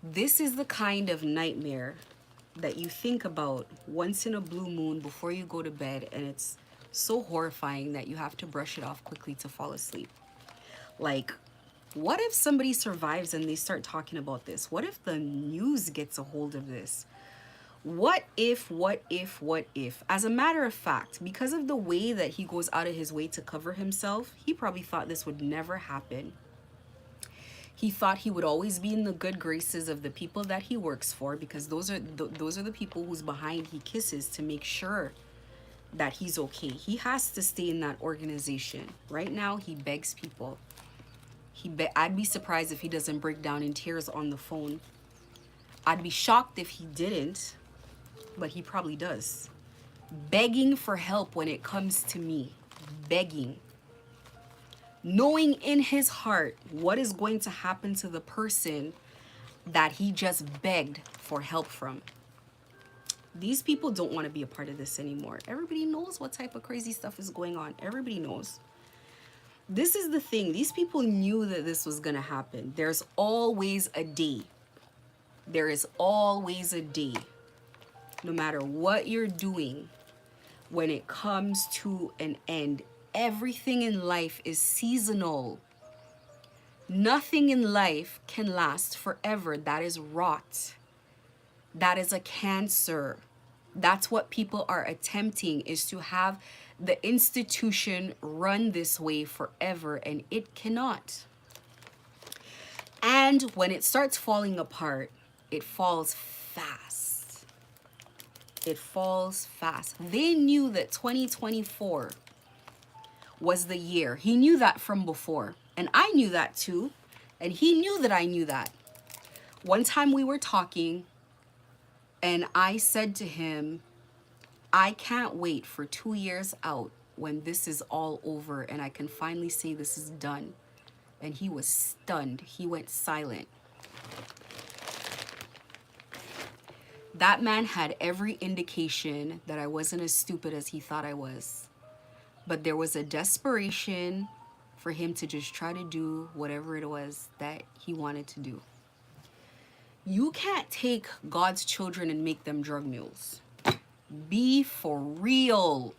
This is the kind of nightmare that you think about once in a blue moon before you go to bed, and it's so horrifying that you have to brush it off quickly to fall asleep. Like, what if somebody survives and they start talking about this? What if the news gets a hold of this? What if? As a matter of fact, because of the way that he goes out of his way to cover himself, he probably thought this would never happen. He thought he would always be in the good graces of the people that he works for, because those are the people who's behind he kisses to make sure that he's okay. He has to stay in that organization. Right now, he begs people. I'd be surprised if he doesn't break down in tears on the phone. I'd be shocked if he didn't, but he probably does. Begging for help when it comes to me. Begging. Knowing in his heart what is going to happen to the person that he just begged for help from. These people don't want to be a part of this anymore. Everybody knows what type of crazy stuff is going on. Everybody knows. This is the thing. These people knew that this was going to happen. There's always a day. There is always a day. No matter what you're doing, when it comes to an end, everything in life is seasonal. Nothing in life can last forever. That is rot. That is a cancer. That's what people are attempting, is to have the institution run this way forever, and it cannot. And when it starts falling apart, it falls fast. It falls fast. They knew that 2024 was the year. He knew that from before. And I knew that too. And he knew that I knew that. One time we were talking and I said to him, I can't wait for 2 years out when this is all over and I can finally say this is done. And he was stunned. He went silent. That man had every indication that I wasn't as stupid as he thought I was. But there was a desperation for him to just try to do whatever it was that he wanted to do. You can't take God's children and make them drug mules. Be for real.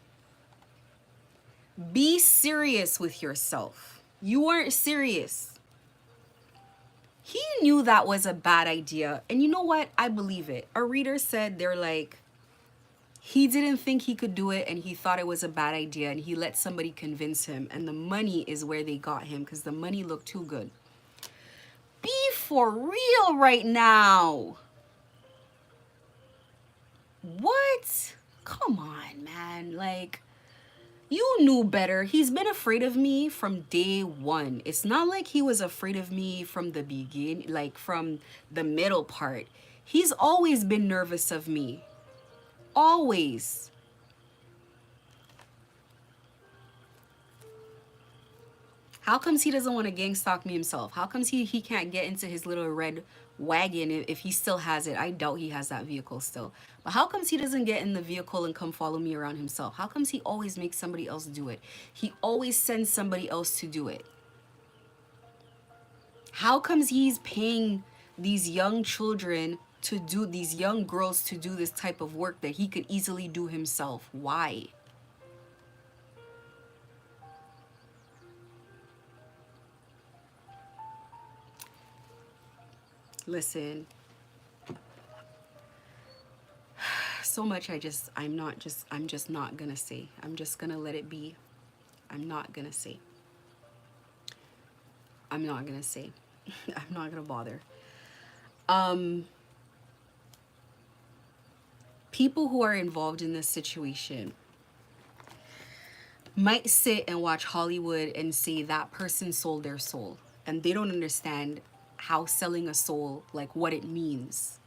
Be serious with yourself. You weren't serious. He knew that was a bad idea. And you know what? I believe it. Our readers said they're like, he didn't think he could do it and he thought it was a bad idea and he let somebody convince him. And the money is where they got him because the money looked too good. Be for real right now. What? Come on, man. Like, you knew better. He's been afraid of me from day one. It's not like he was afraid of me from the beginning, like from the middle part. He's always been nervous of me. Always. How comes he doesn't want to gang stalk me himself? How comes he can't get into his little red wagon if he still has it? I doubt he has that vehicle still. But how comes he doesn't get in the vehicle and come follow me around himself? How comes he always makes somebody else do it? He always sends somebody else to do it. How comes he's paying these young children to do, these young girls to do this type of work that he could easily do himself? Why? Listen, so much I'm just not gonna say. I'm just gonna let it be. I'm not gonna say. I'm not gonna say. I'm not gonna bother. People who are involved in this situation might sit and watch Hollywood and say that person sold their soul. And they don't understand how selling a soul, like what it means.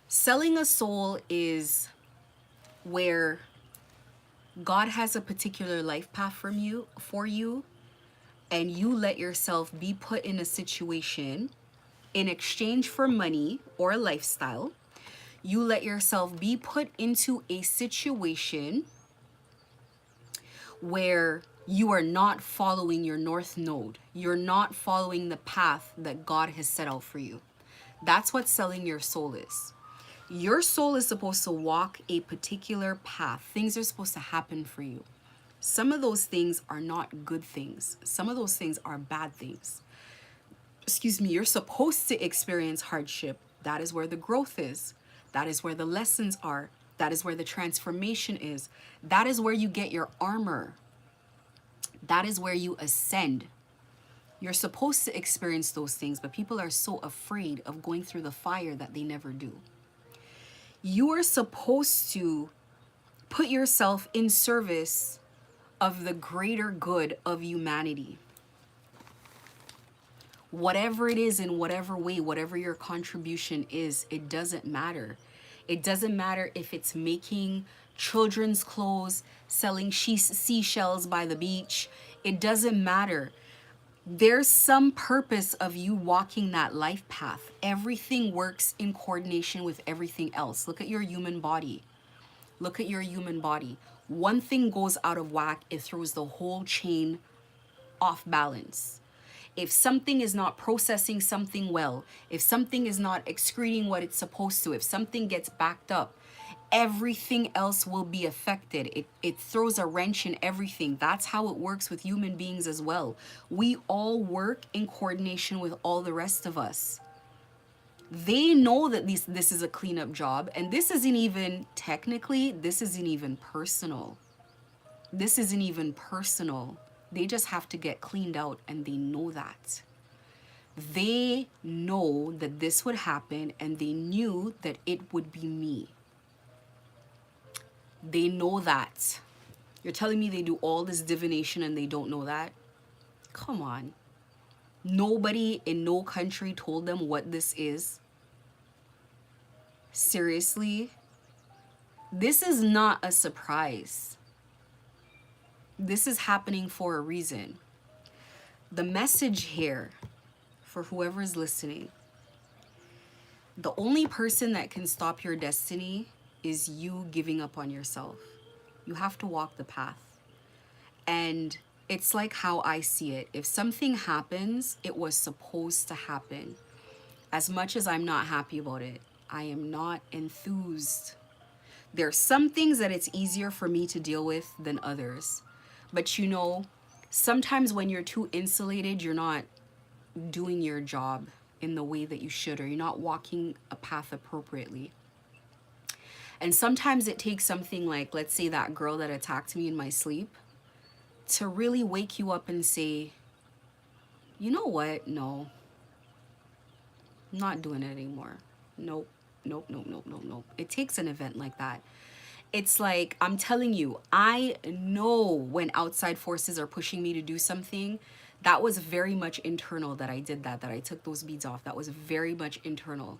Selling a soul is where God has a particular life path for you, and you let yourself be put in a situation in exchange for money or a lifestyle. You let yourself be put into a situation where you are not following your north node. You're not following the path that God has set out for you. That's what selling your soul is. Your soul is supposed to walk a particular path. Things are supposed to happen for you. Some of those things are not good things. Some of those things are bad things. Excuse me, you're supposed to experience hardship. That is where the growth is. That is where the lessons are. That is where the transformation is. That is where you get your armor. That is where you ascend. You're supposed to experience those things, but people are so afraid of going through the fire that they never do. You are supposed to put yourself in service of the greater good of humanity. Whatever it is, in whatever way, whatever your contribution is, it doesn't matter. It doesn't matter if it's making children's clothes, selling seashells by the beach. It doesn't matter. There's some purpose of you walking that life path. Everything works in coordination with everything else. Look at your human body. Look at your human body. One thing goes out of whack, it throws the whole chain off balance. If something is not processing something well, if something is not excreting what it's supposed to, if something gets backed up, everything else will be affected. It throws a wrench in everything. That's how it works with human beings as well. We all work in coordination with all the rest of us. They know that this is a cleanup job, and this isn't even technically, this isn't even personal. This isn't even personal. They just have to get cleaned out, and they know that. They know that this would happen, and they knew that it would be me. They know that. You're telling me they do all this divination and they don't know that? Come on. Nobody in no country told them what this is. Seriously, this is not a surprise. This is happening for a reason. The message here for whoever is listening, the only person that can stop your destiny is you giving up on yourself. You have to walk the path. And it's like how I see it. If something happens, it was supposed to happen. As much as I'm not happy about it, I am not enthused. There are some things that it's easier for me to deal with than others. But you know, sometimes when you're too insulated, you're not doing your job in the way that you should, or you're not walking a path appropriately. And sometimes it takes something like, let's say that girl that attacked me in my sleep, to really wake you up and say, you know what? No, I'm not doing it anymore. Nope, nope, nope, nope, nope, nope. It takes an event like that. It's like, I'm telling you, I know when outside forces are pushing me to do something, that was very much internal that I did that I took those beads off. That was very much internal.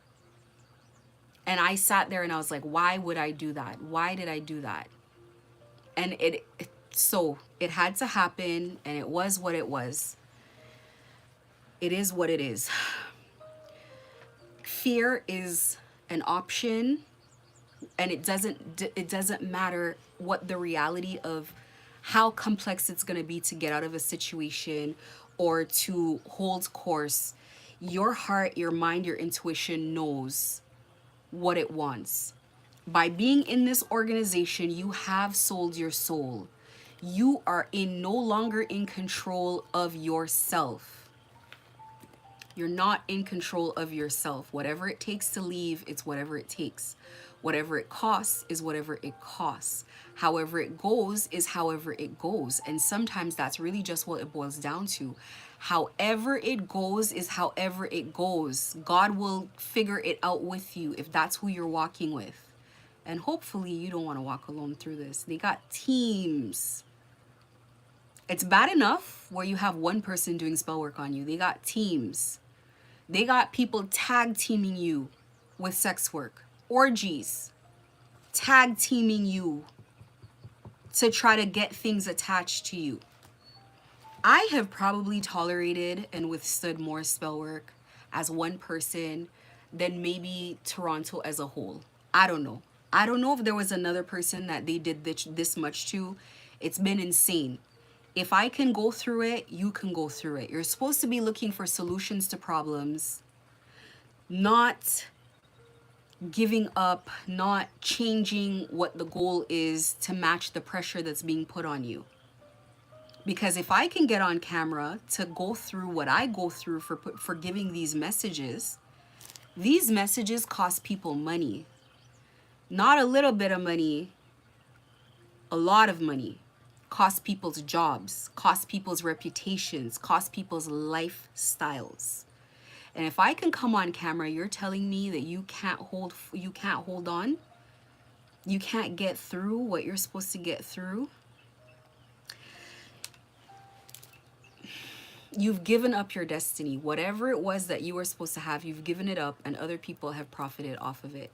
And I sat there and I was like, why would I do that? Why did I do that? And so it had to happen, and it was what it was. It is what it is. Fear is an option, and it doesn't matter what the reality of how complex it's going to be to get out of a situation or to hold course. Your heart, your mind, your intuition knows what it wants. By being in this organization, you have sold your soul. You are no longer in control of yourself. You're not in control of yourself. Whatever it takes to leave, it's whatever it takes. Whatever it costs is whatever it costs. However it goes is however it goes. And sometimes that's really just what it boils down to. However it goes is however it goes. God will figure it out with you if that's who you're walking with. And hopefully you don't want to walk alone through this. They got teams. It's bad enough where you have one person doing spell work on you. They got teams. They got people tag teaming you with sex work, orgies, tag teaming you to try to get things attached to you. I have probably tolerated and withstood more spell work as one person than maybe Toronto as a whole. I don't know. I don't know if there was another person that they did this much to. It's been insane. If I can go through it, you can go through it. You're supposed to be looking for solutions to problems, not giving up, not changing what the goal is to match the pressure that's being put on you. Because if I can get on camera to go through what I go through for giving these messages cost people money. Not a little bit of money, a lot of money. Cost people's jobs, cost people's reputations, cost people's lifestyles. And if I can come on camera, you're telling me that you can't hold on, you can't get through what you're supposed to get through. You've given up your destiny. Whatever it was that you were supposed to have, you've given it up, and other people have profited off of it.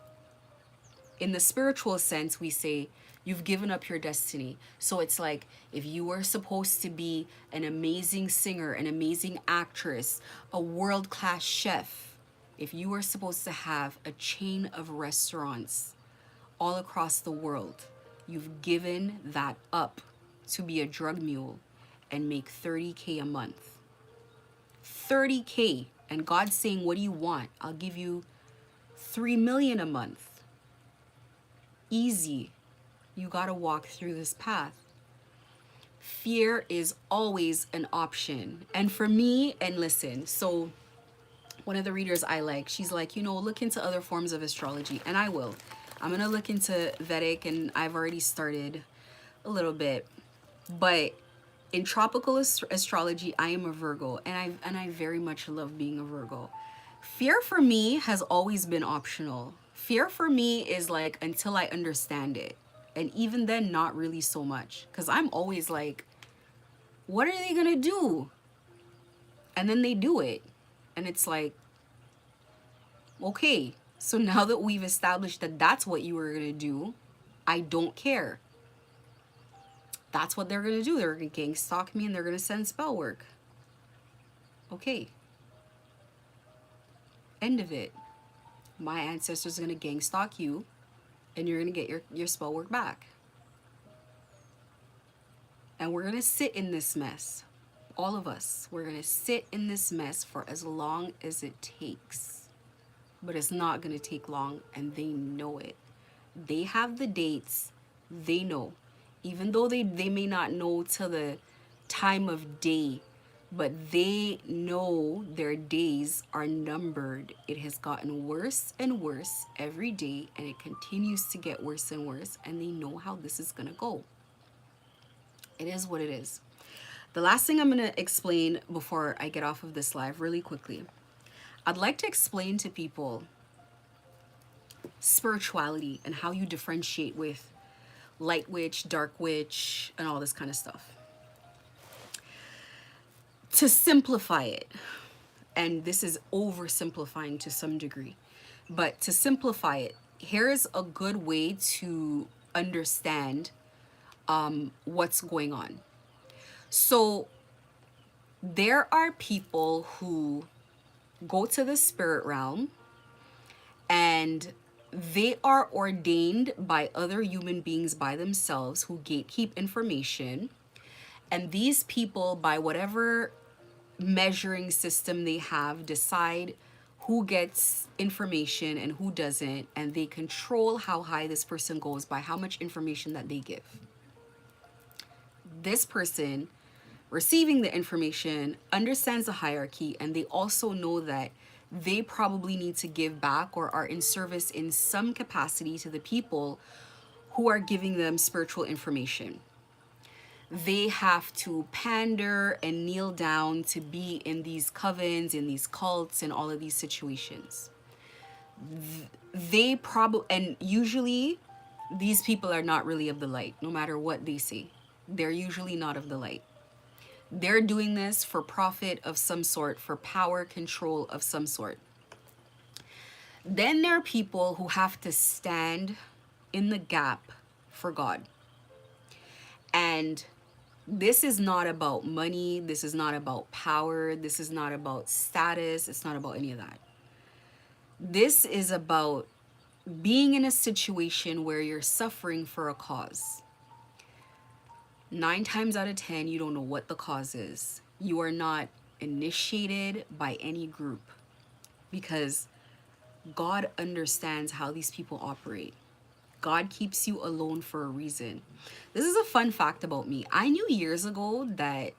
In the spiritual sense, we say you've given up your destiny. So it's like if you were supposed to be an amazing singer, an amazing actress, a world-class chef, if you were supposed to have a chain of restaurants all across the world, you've given that up to be a drug mule and make $30K a month. $30K. And God's saying, what do you want? I'll give you $3 million a month. Easy. You got to walk through this path. Fear is always an option. And for me, and listen, so one of the readers I like, she's like, look into other forms of astrology. And I will. I'm going to look into Vedic, and I've already started a little bit. But in tropical astrology, I am a Virgo, and I very much love being a Virgo. Fear for me has always been optional. Fear for me is like until I understand it. And even then, not really so much. Because I'm always like, what are they going to do? And then they do it. And it's like, okay, so now that we've established that that's what you were going to do, I don't care. That's what they're going to do. They're going to gang stalk me and they're going to send spell work. Okay. End of it. My ancestors are going to gang stalk you and you're going to get your spell work back. And we're going to sit in this mess. All of us. We're going to sit in this mess for as long as it takes. But it's not going to take long, and they know it. They have the dates. They know. Even though they may not know till the time of day, but they know their days are numbered. It has gotten worse and worse every day, and it continues to get worse and worse, and they know how this is going to go. It is what it is. The last thing I'm going to explain before I get off of this live really quickly, I'd like to explain to people spirituality and how you differentiate with light witch, dark witch, and all this kind of stuff. To simplify it, and this is oversimplifying to some degree, but to simplify it, here's a good way to understand what's going on. So there are people who go to the spirit realm and they are ordained by other human beings by themselves who gatekeep information. And these people, by whatever measuring system they have, decide who gets information and who doesn't. And they control how high this person goes by how much information that they give. This person receiving the information understands the hierarchy, and they also know that they probably need to give back or are in service in some capacity to the people who are giving them spiritual information. They have to pander and kneel down to be in these covens, in these cults, and all of these situations. They probably, and usually these people are not really of the light, no matter what they say. They're usually not of the light. They're doing this for profit of some sort, for power control of some sort. Then there are people who have to stand in the gap for God. And this is not about money. This is not about power. This is not about status. It's not about any of that. This is about being in a situation where you're suffering for a cause. 9 times out of 10, you don't know what the cause is. You are not initiated by any group because God understands how these people operate. God keeps you alone for a reason. This is a fun fact about me. I knew years ago that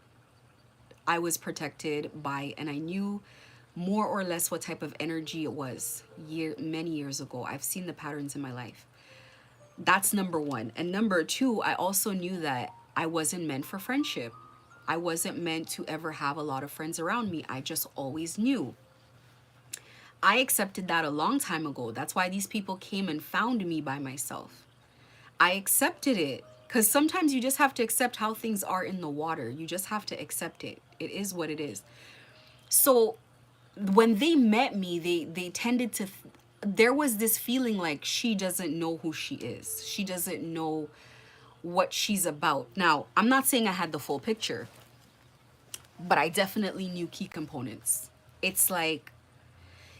I was protected by, and I knew more or less what type of energy it was many years ago. I've seen the patterns in my life. That's number one. And number two, I also knew that I wasn't meant for friendship. I wasn't meant to ever have a lot of friends around me. I just always knew. I accepted that a long time ago. That's why these people came and found me by myself. I accepted it because sometimes you just have to accept how things are in the water. You just have to accept it. It is what it is. So when they met me, they tended to, there was this feeling like she doesn't know who she is. She doesn't know what she's about. Now, I'm not saying I had the full picture, but I definitely knew key components. It's like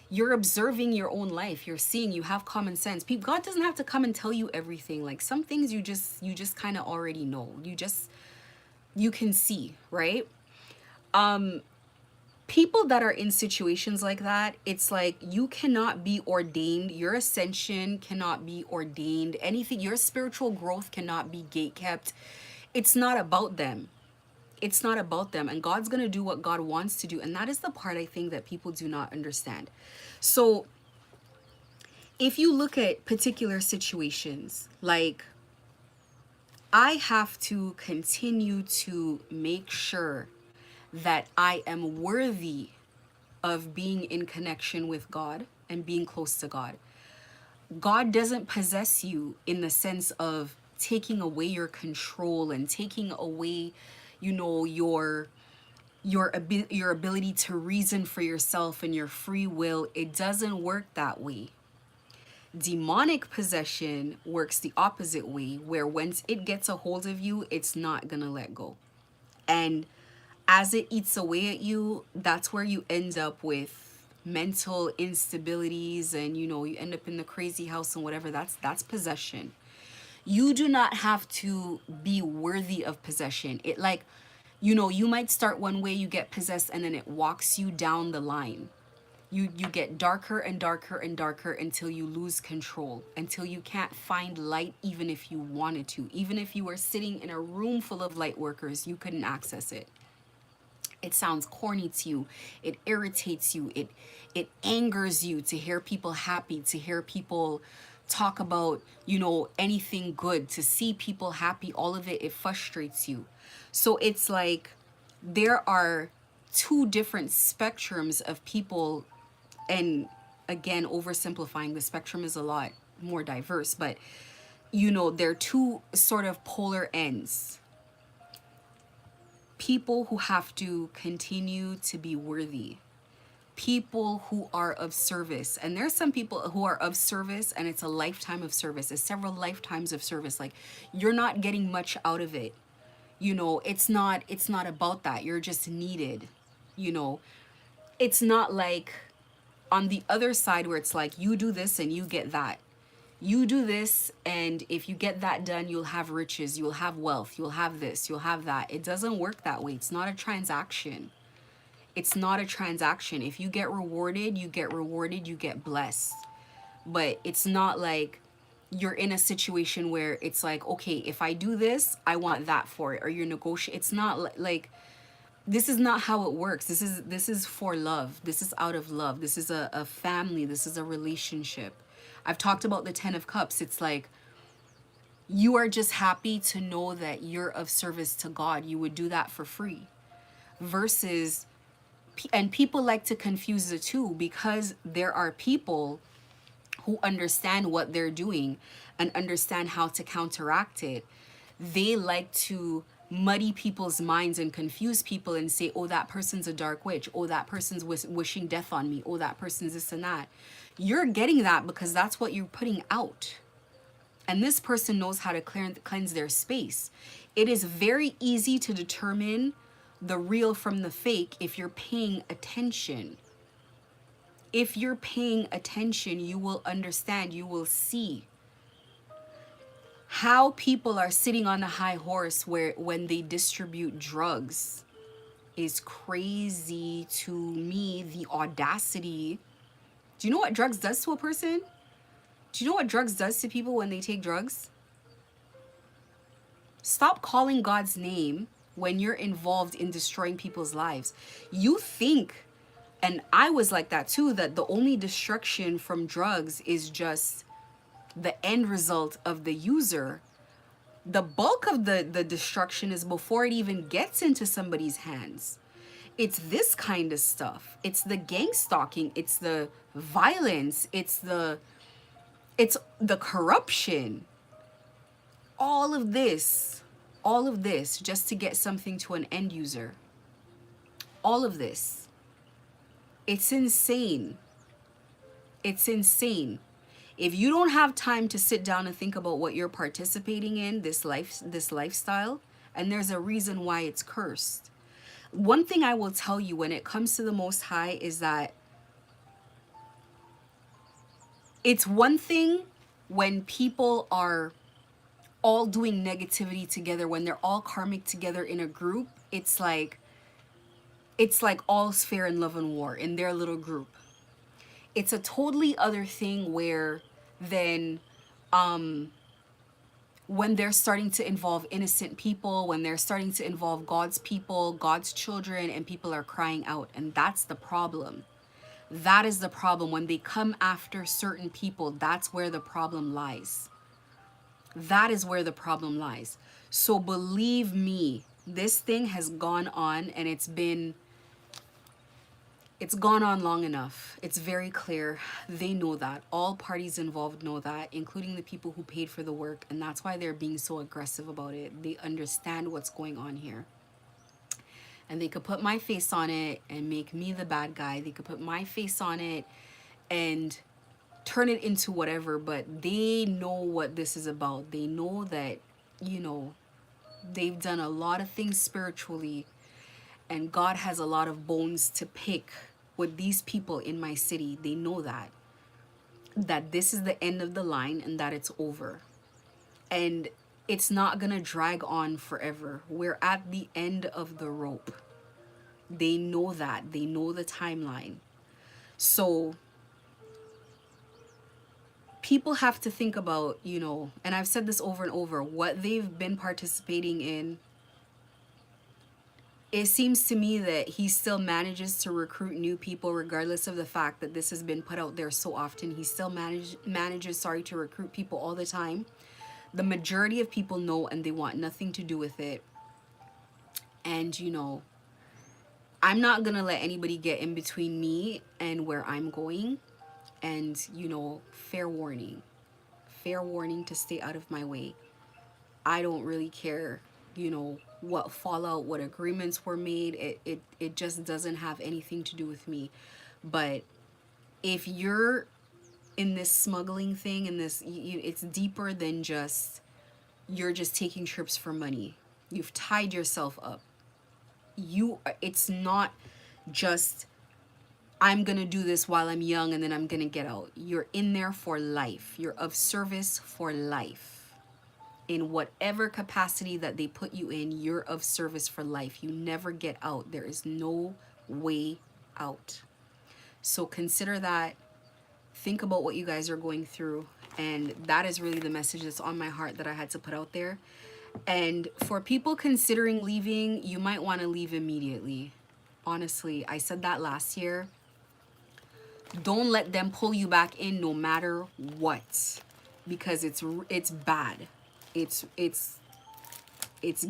you're observing your own life. You're seeing, you have common sense. God doesn't have to come and tell you everything. Like some things you just kind of already know. You can see, right? People that are in situations like that, it's like you cannot be ordained. Your ascension cannot be ordained. Anything, your spiritual growth cannot be gatekept. It's not about them. It's not about them. And God's going to do what God wants to do. And that is the part I think that people do not understand. So if you look at particular situations, like I have to continue to make sure that I am worthy of being in connection with God and being close to God. God doesn't possess you in the sense of taking away your control and taking away, your your ability to reason for yourself and your free will. It doesn't work that way. Demonic possession works the opposite way, where once it gets a hold of you, it's not gonna let go. And as it eats away at you, that's where you end up with mental instabilities, and you end up in the crazy house and whatever. That's possession. You do not have to be worthy of possession. It, like, you might start one way, you get possessed, and then it walks you down the line. You get darker and darker and darker until you lose control, until you can't find light even if you wanted to. Even if you were sitting in a room full of light workers, you couldn't access it. It sounds corny to you. It irritates you. It angers you to hear people happy, to hear people talk about, anything good, to see people happy. All of it frustrates you. So it's like there are two different spectrums of people. And again, oversimplifying, the spectrum is a lot more diverse, but they're two sort of polar ends. People who have to continue to be worthy, people who are of service. And there's some people who are of service and it's a lifetime of service, it's several lifetimes of service. Like, you're not getting much out of it. It's not about that. You're just needed. It's not like on the other side where it's like, you do this and you get that. You do this, and if you get that done, you'll have riches, you'll have wealth, you'll have this, you'll have that. It doesn't work that way. It's not a transaction. It's not a transaction. If you get rewarded, you get rewarded, you get blessed. But it's not like you're in a situation where it's like, okay, if I do this, I want that for it, or you're negotiating. It's not like this is not how it works. This is for love. This is out of love. This is a family. This is a relationship. I've talked about the 10 of Cups. It's like you are just happy to know that you're of service to God. You would do that for free. Versus, and people like to confuse the two, because there are people who understand what they're doing and understand how to counteract it. They like to muddy people's minds and confuse people and say, oh, that person's a dark witch. Oh, that person's wishing death on me. Oh, that person's this and that. You're getting that because that's what you're putting out. And this person knows how to cleanse their space. It is very easy to determine the real from the fake if you're paying attention. If you're paying attention, you will understand, you will see how people are sitting on a high horse when they distribute drugs is crazy to me. The audacity. Do you know what drugs does to a person? Do you know what drugs does to people when they take drugs? Stop calling God's name when you're involved in destroying people's lives. You think, and I was like that too, that the only destruction from drugs is just the end result of the user. The bulk of the destruction is before it even gets into somebody's hands. It's this kind of stuff. It's the gang stalking. It's the violence. It's the corruption. All of this just to get something to an end user. All of this. It's insane. It's insane. If you don't have time to sit down and think about what you're participating in, this lifestyle, and there's a reason why it's cursed. One thing I will tell you when it comes to the Most High is that it's one thing when people are all doing negativity together, when they're all karmic together in a group. It's like all's fair in love and war in their little group. It's a totally other thing where then when they're starting to involve innocent people, when they're starting to involve God's people, God's children, and people are crying out. And that's the problem. That is the problem. When they come after certain people, that's where the problem lies. That is where the problem lies. So believe me, this thing has gone on, and it's gone on long enough. It's very clear. They know that. All parties involved know that, including the people who paid for the work. And that's why they're being so aggressive about it. They understand what's going on here. And they could put my face on it and make me the bad guy. They could put my face on it and turn it into whatever, but they know what this is about. They know that, you know, they've done a lot of things spiritually, and God has a lot of bones to pick with these people in my city. They know that this is the end of the line and that it's over. And it's not going to drag on forever. We're at the end of the rope. They know that. They know the timeline. So people have to think about, you know, and I've said this over and over, what they've been participating in. It seems to me that he still manages to recruit new people regardless of the fact that this has been put out there so often. He still manages to recruit people all the time. The majority of people know and they want nothing to do with it. And, you know, I'm not going to let anybody get in between me and where I'm going. And, you know, fair warning to stay out of my way. I don't really care, you know, what fallout, what agreements were made. It just doesn't have anything to do with me. But if you're in this smuggling thing, in this, it's deeper than just, you're just taking trips for money. You've tied yourself up. It's not just, I'm gonna do this while I'm young and then I'm gonna get out. You're in there for life. You're of service for life. In whatever capacity that they put you in, you're of service for life. You never get out. There is no way out. So consider that. Think about what you guys are going through. And that is really the message that's on my heart that I had to put out there. And for people considering leaving, you might want to leave immediately. Honestly, I said that last year. Don't let them pull you back in no matter what, because it's bad. It's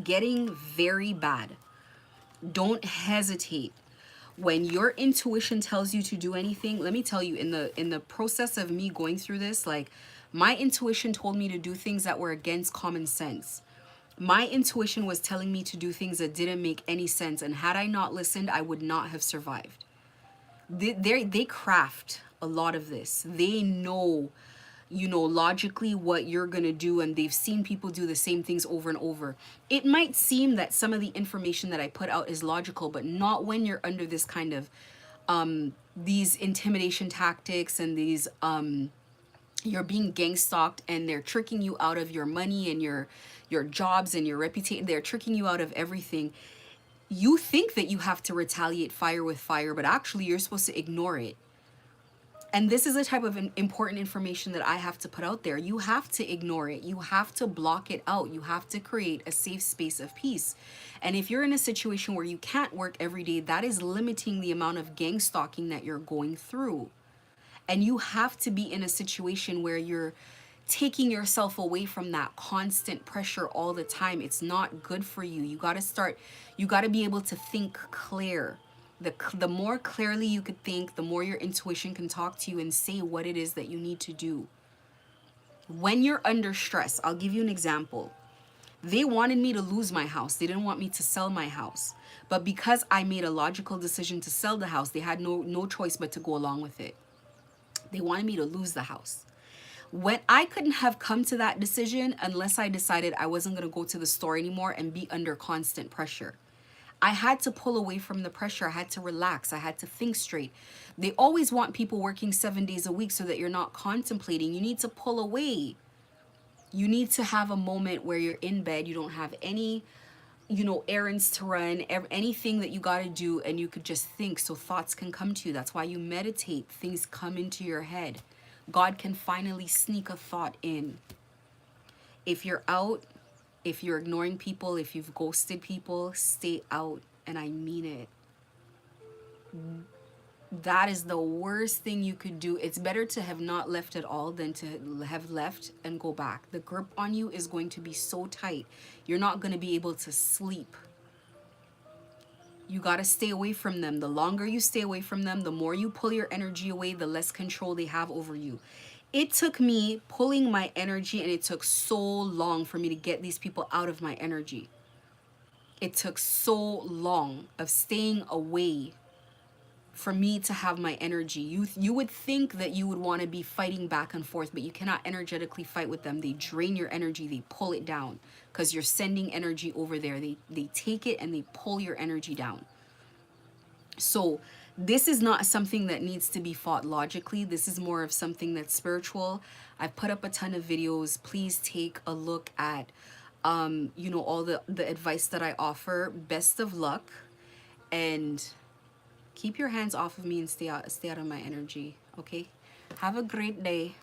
getting very bad. Don't hesitate. When your intuition tells you to do anything, let me tell you, in the process of me going through this, like, my intuition told me to do things that were against common sense. My intuition was telling me to do things that didn't make any sense, and had I not listened, I would not have survived. They craft a lot of this. They know, you know, logically what you're gonna do, and they've seen people do the same things over and over. It might seem that some of the information that I put out is logical, but not when you're under this kind of these intimidation tactics and these you're being gang stalked, and they're tricking you out of your money and your jobs and your reputation. They're tricking you out of everything. You think that you have to retaliate fire with fire, but actually you're supposed to ignore it. And this is the type of important information that I have to put out there. You have to ignore it. You have to block it out. You have to create a safe space of peace. And if you're in a situation where you can't work every day, that is limiting the amount of gang stalking that you're going through. And you have to be in a situation where you're taking yourself away from that constant pressure all the time. It's not good for you. You got to be able to think clear. The more clearly you could think, the more your intuition can talk to you and say what it is that you need to do. When you're under stress, I'll give you an example. They wanted me to lose my house. They didn't want me to sell my house. But because I made a logical decision to sell the house, they had no choice but to go along with it. They wanted me to lose the house. When I couldn't have come to that decision unless I decided I wasn't going to go to the store anymore and be under constant pressure. I had to pull away from the pressure. I had to relax. I had to think straight. They always want people working 7 days a week so that you're not contemplating. You need to pull away. You need to have a moment where you're in bed. You don't have any, you know, errands to run, anything that you got to do, and you could just think so thoughts can come to you. That's why you meditate. Things come into your head. God can finally sneak a thought in. If you're out, if you're ignoring people, if you've ghosted people, stay out. And I mean it. That is the worst thing you could do. It's better to have not left at all than to have left and go back. The grip on you is going to be so tight. You're not going to be able to sleep. You got to stay away from them. The longer you stay away from them, the more you pull your energy away, the less control they have over you. It took me pulling my energy, and it took so long for me to get these people out of my energy. it took so long of staying away for me to have my energy. You would think that you would want to be fighting back and forth, but you cannot energetically fight with them. They drain your energy, they pull it down because you're sending energy over there. They take it and they pull your energy down. So this is not something that needs to be fought logically. This is more of something that's spiritual. I've put up a ton of videos. Please take a look at you know, all the advice that I offer. Best of luck, and keep your hands off of me and stay out of my energy. Okay, have a great day.